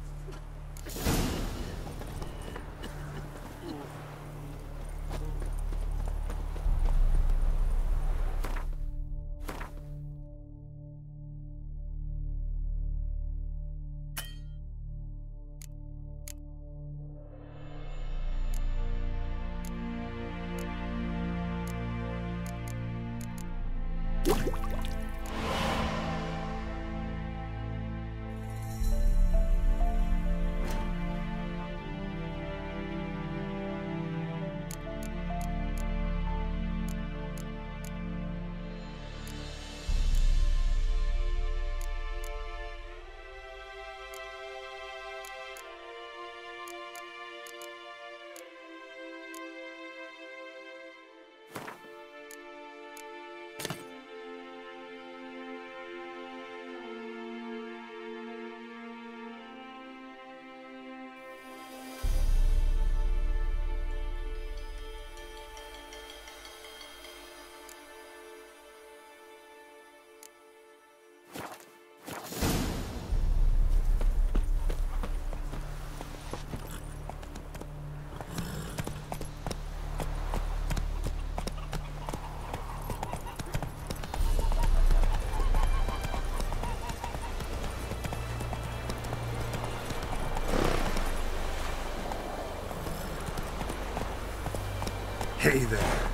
Hey there.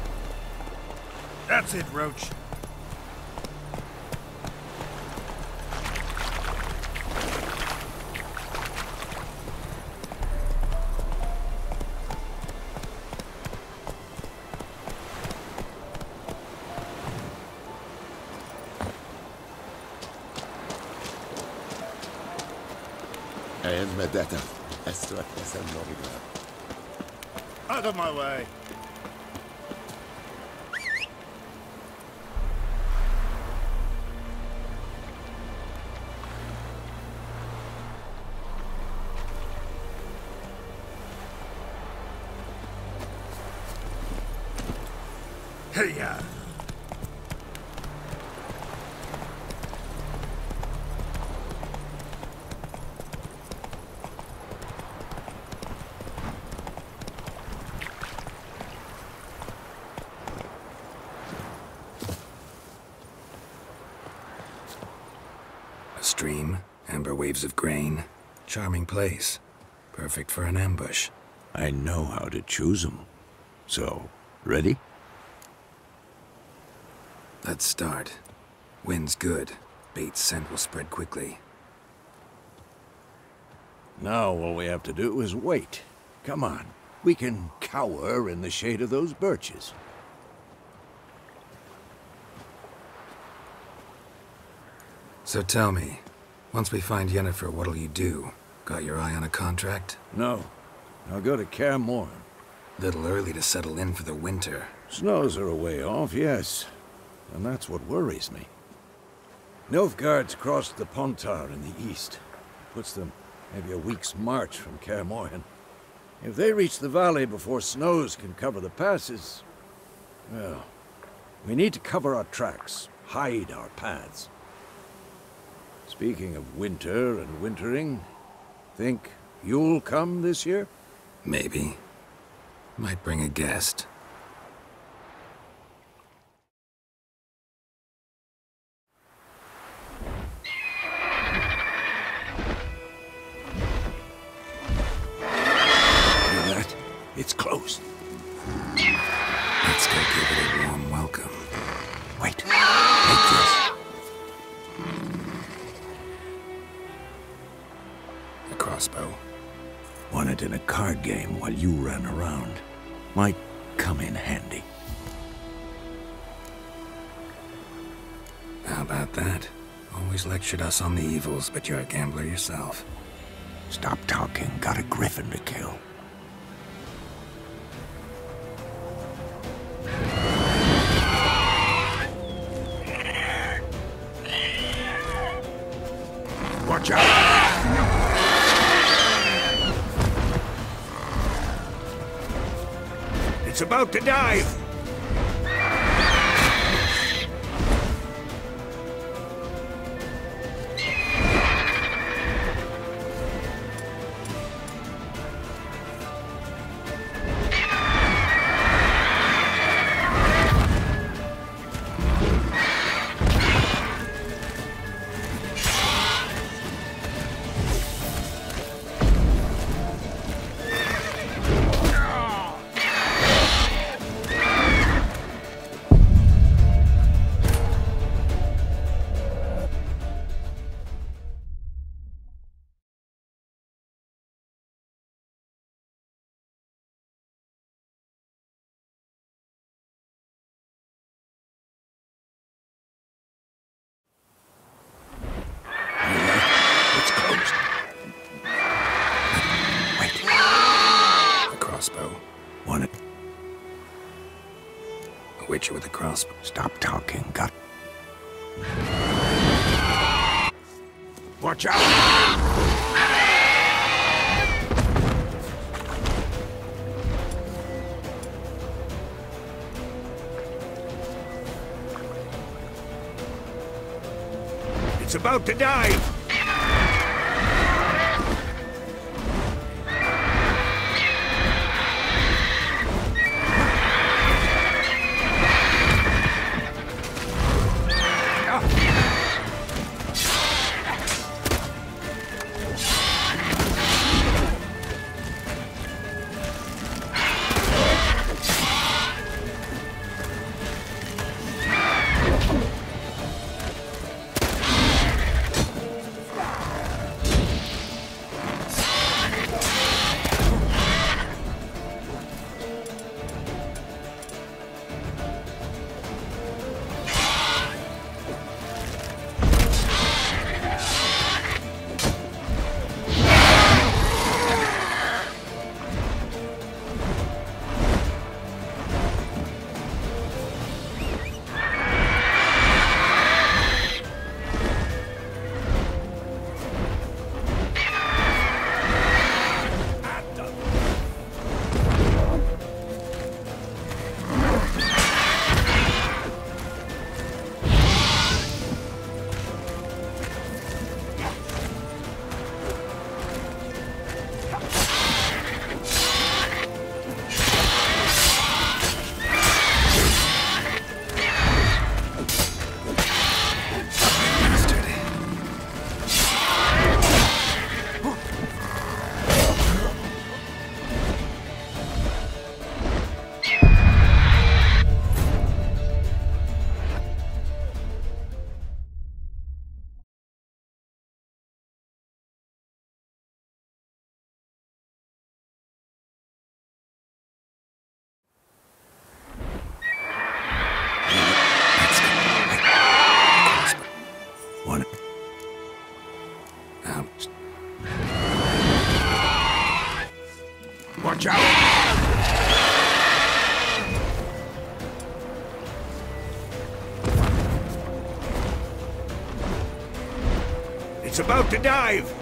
That's it, Roach. Out of my way. Hey-ya! A stream, amber waves of grain. Charming place. Perfect for an ambush. I know how to choose them. So, ready? Let's start. Wind's good. Bait's scent will spread quickly. Now all we have to do is wait. Come on. We can cower in the shade of those birches. So tell me, once we find Yennefer, what'll you do? Got your eye on a contract? No. I'll go to Kaer Morhen. Little early to settle in for the winter. Snows are a way off, yes. And that's what worries me. Nilfgaard's crossed the Pontar in the east. Puts them maybe a week's march from Kaer Morhen. If they reach the valley before snows can cover the passes, well, we need to cover our tracks, hide our paths. Speaking of winter and wintering, Think you'll come this year? Maybe. Might bring a guest. Hear that? It's close. Let's go give it a warm welcome. Wait. Take this. A crossbow. Won it in a card game while you ran around. Might come in handy. How about that? Always lectured us on the evils, but you're a gambler yourself. Stop talking. Got a griffin to kill. Watch out! It's about to dive! Witcher with a crossbow. Stop talking, got... Watch out! It's about to dive! Watch out! It's about to dive!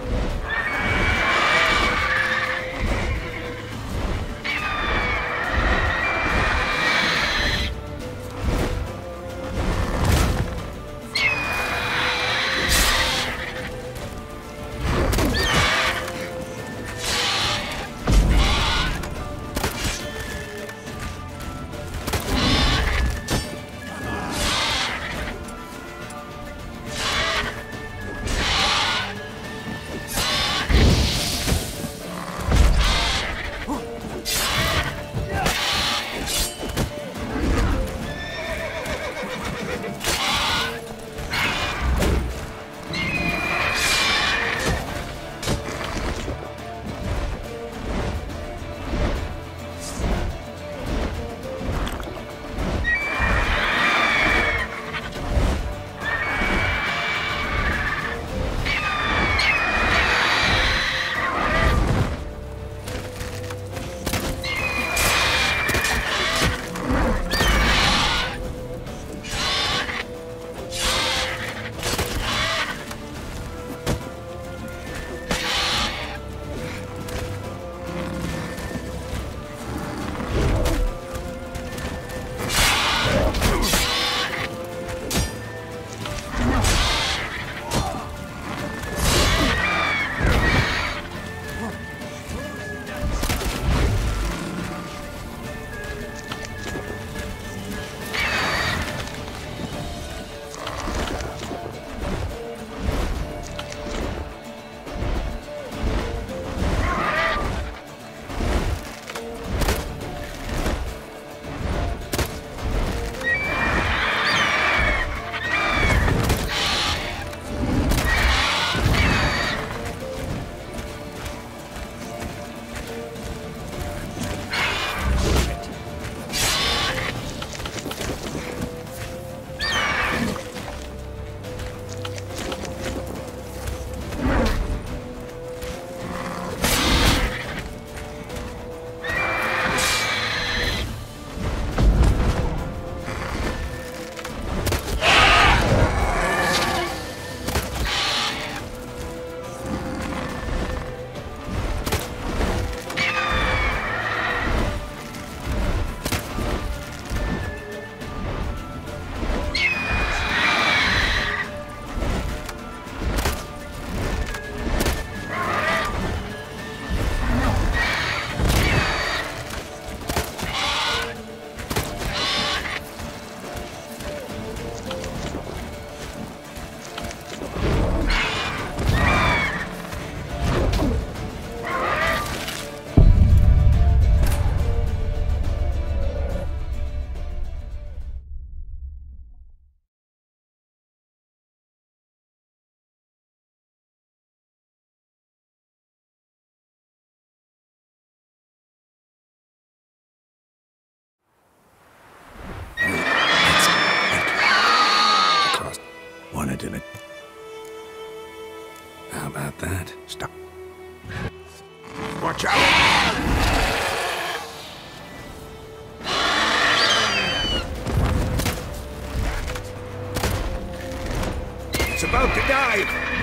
in it. How about that? Stop. Watch out! It's about to dive!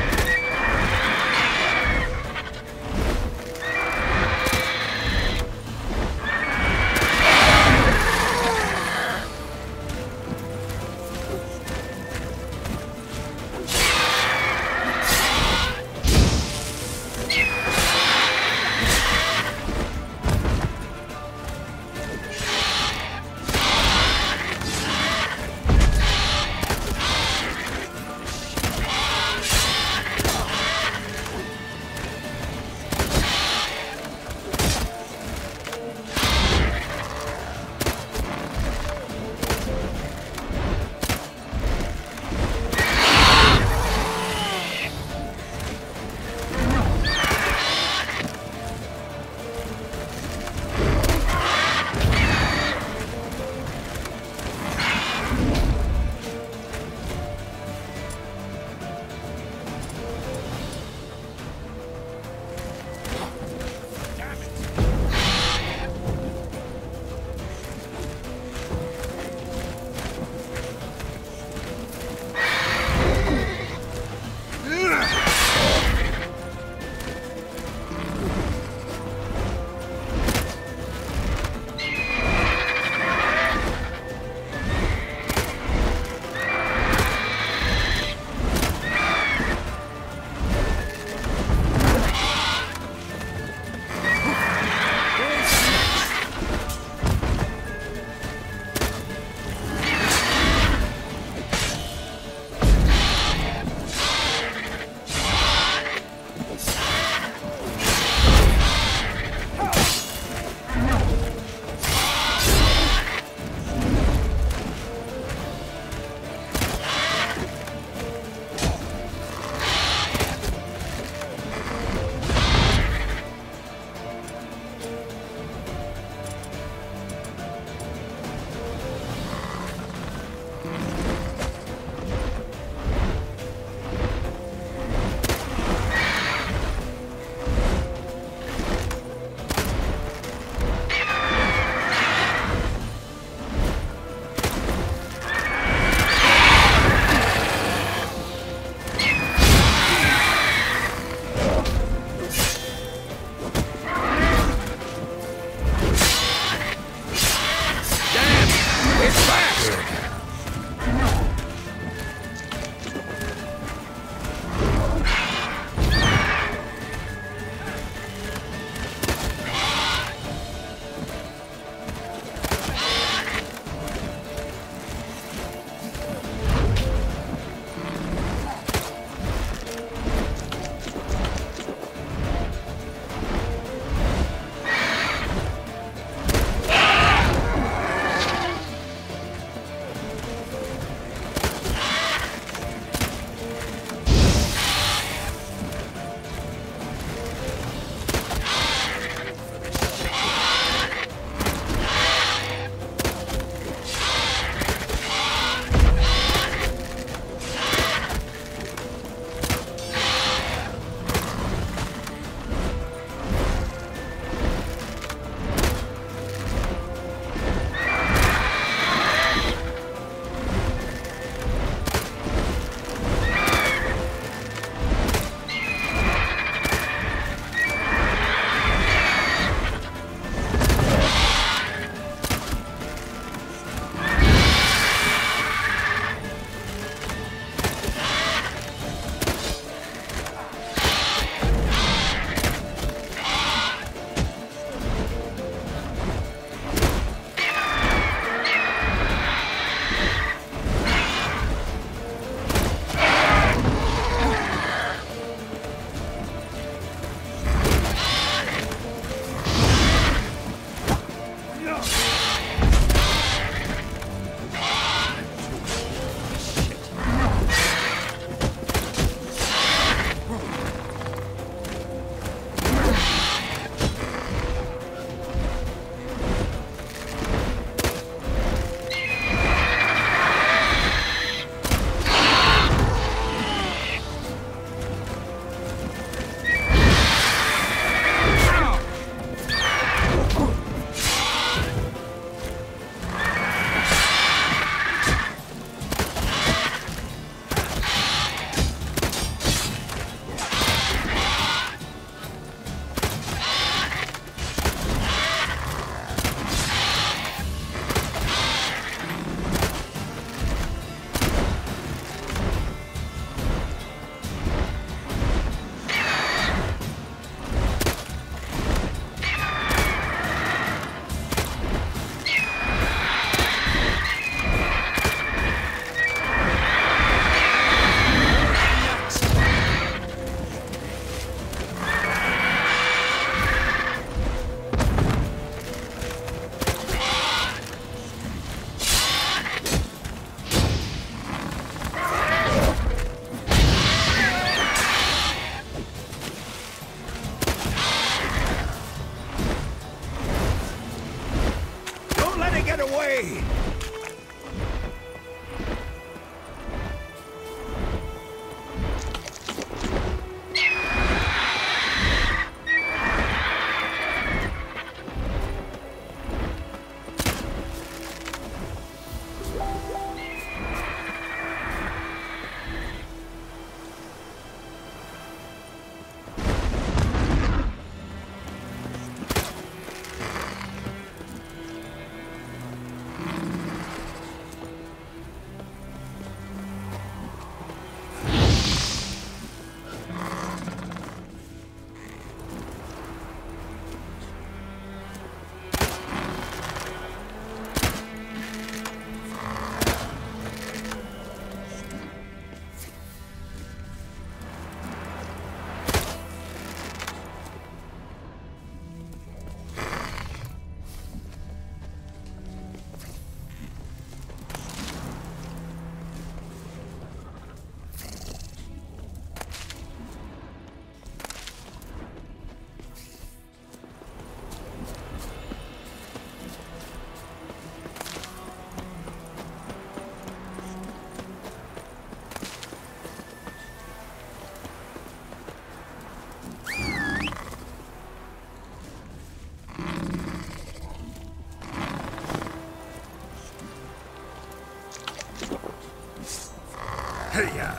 Hey-ya!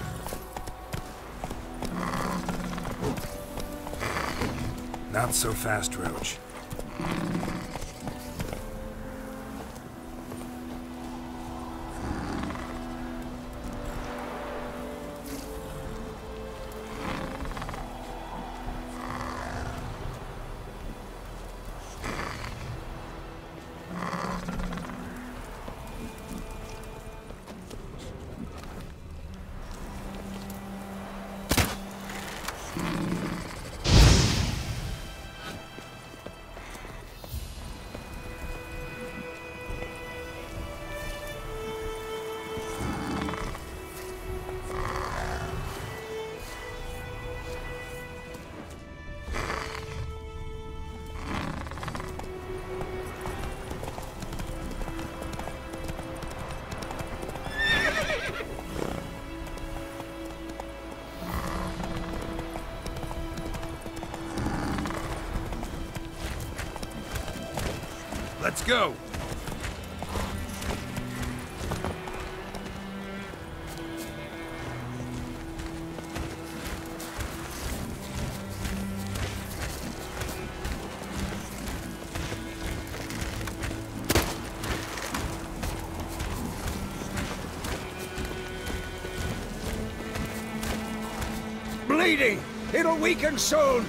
Not so fast, Roach. Let's go! Bleeding! It'll weaken soon!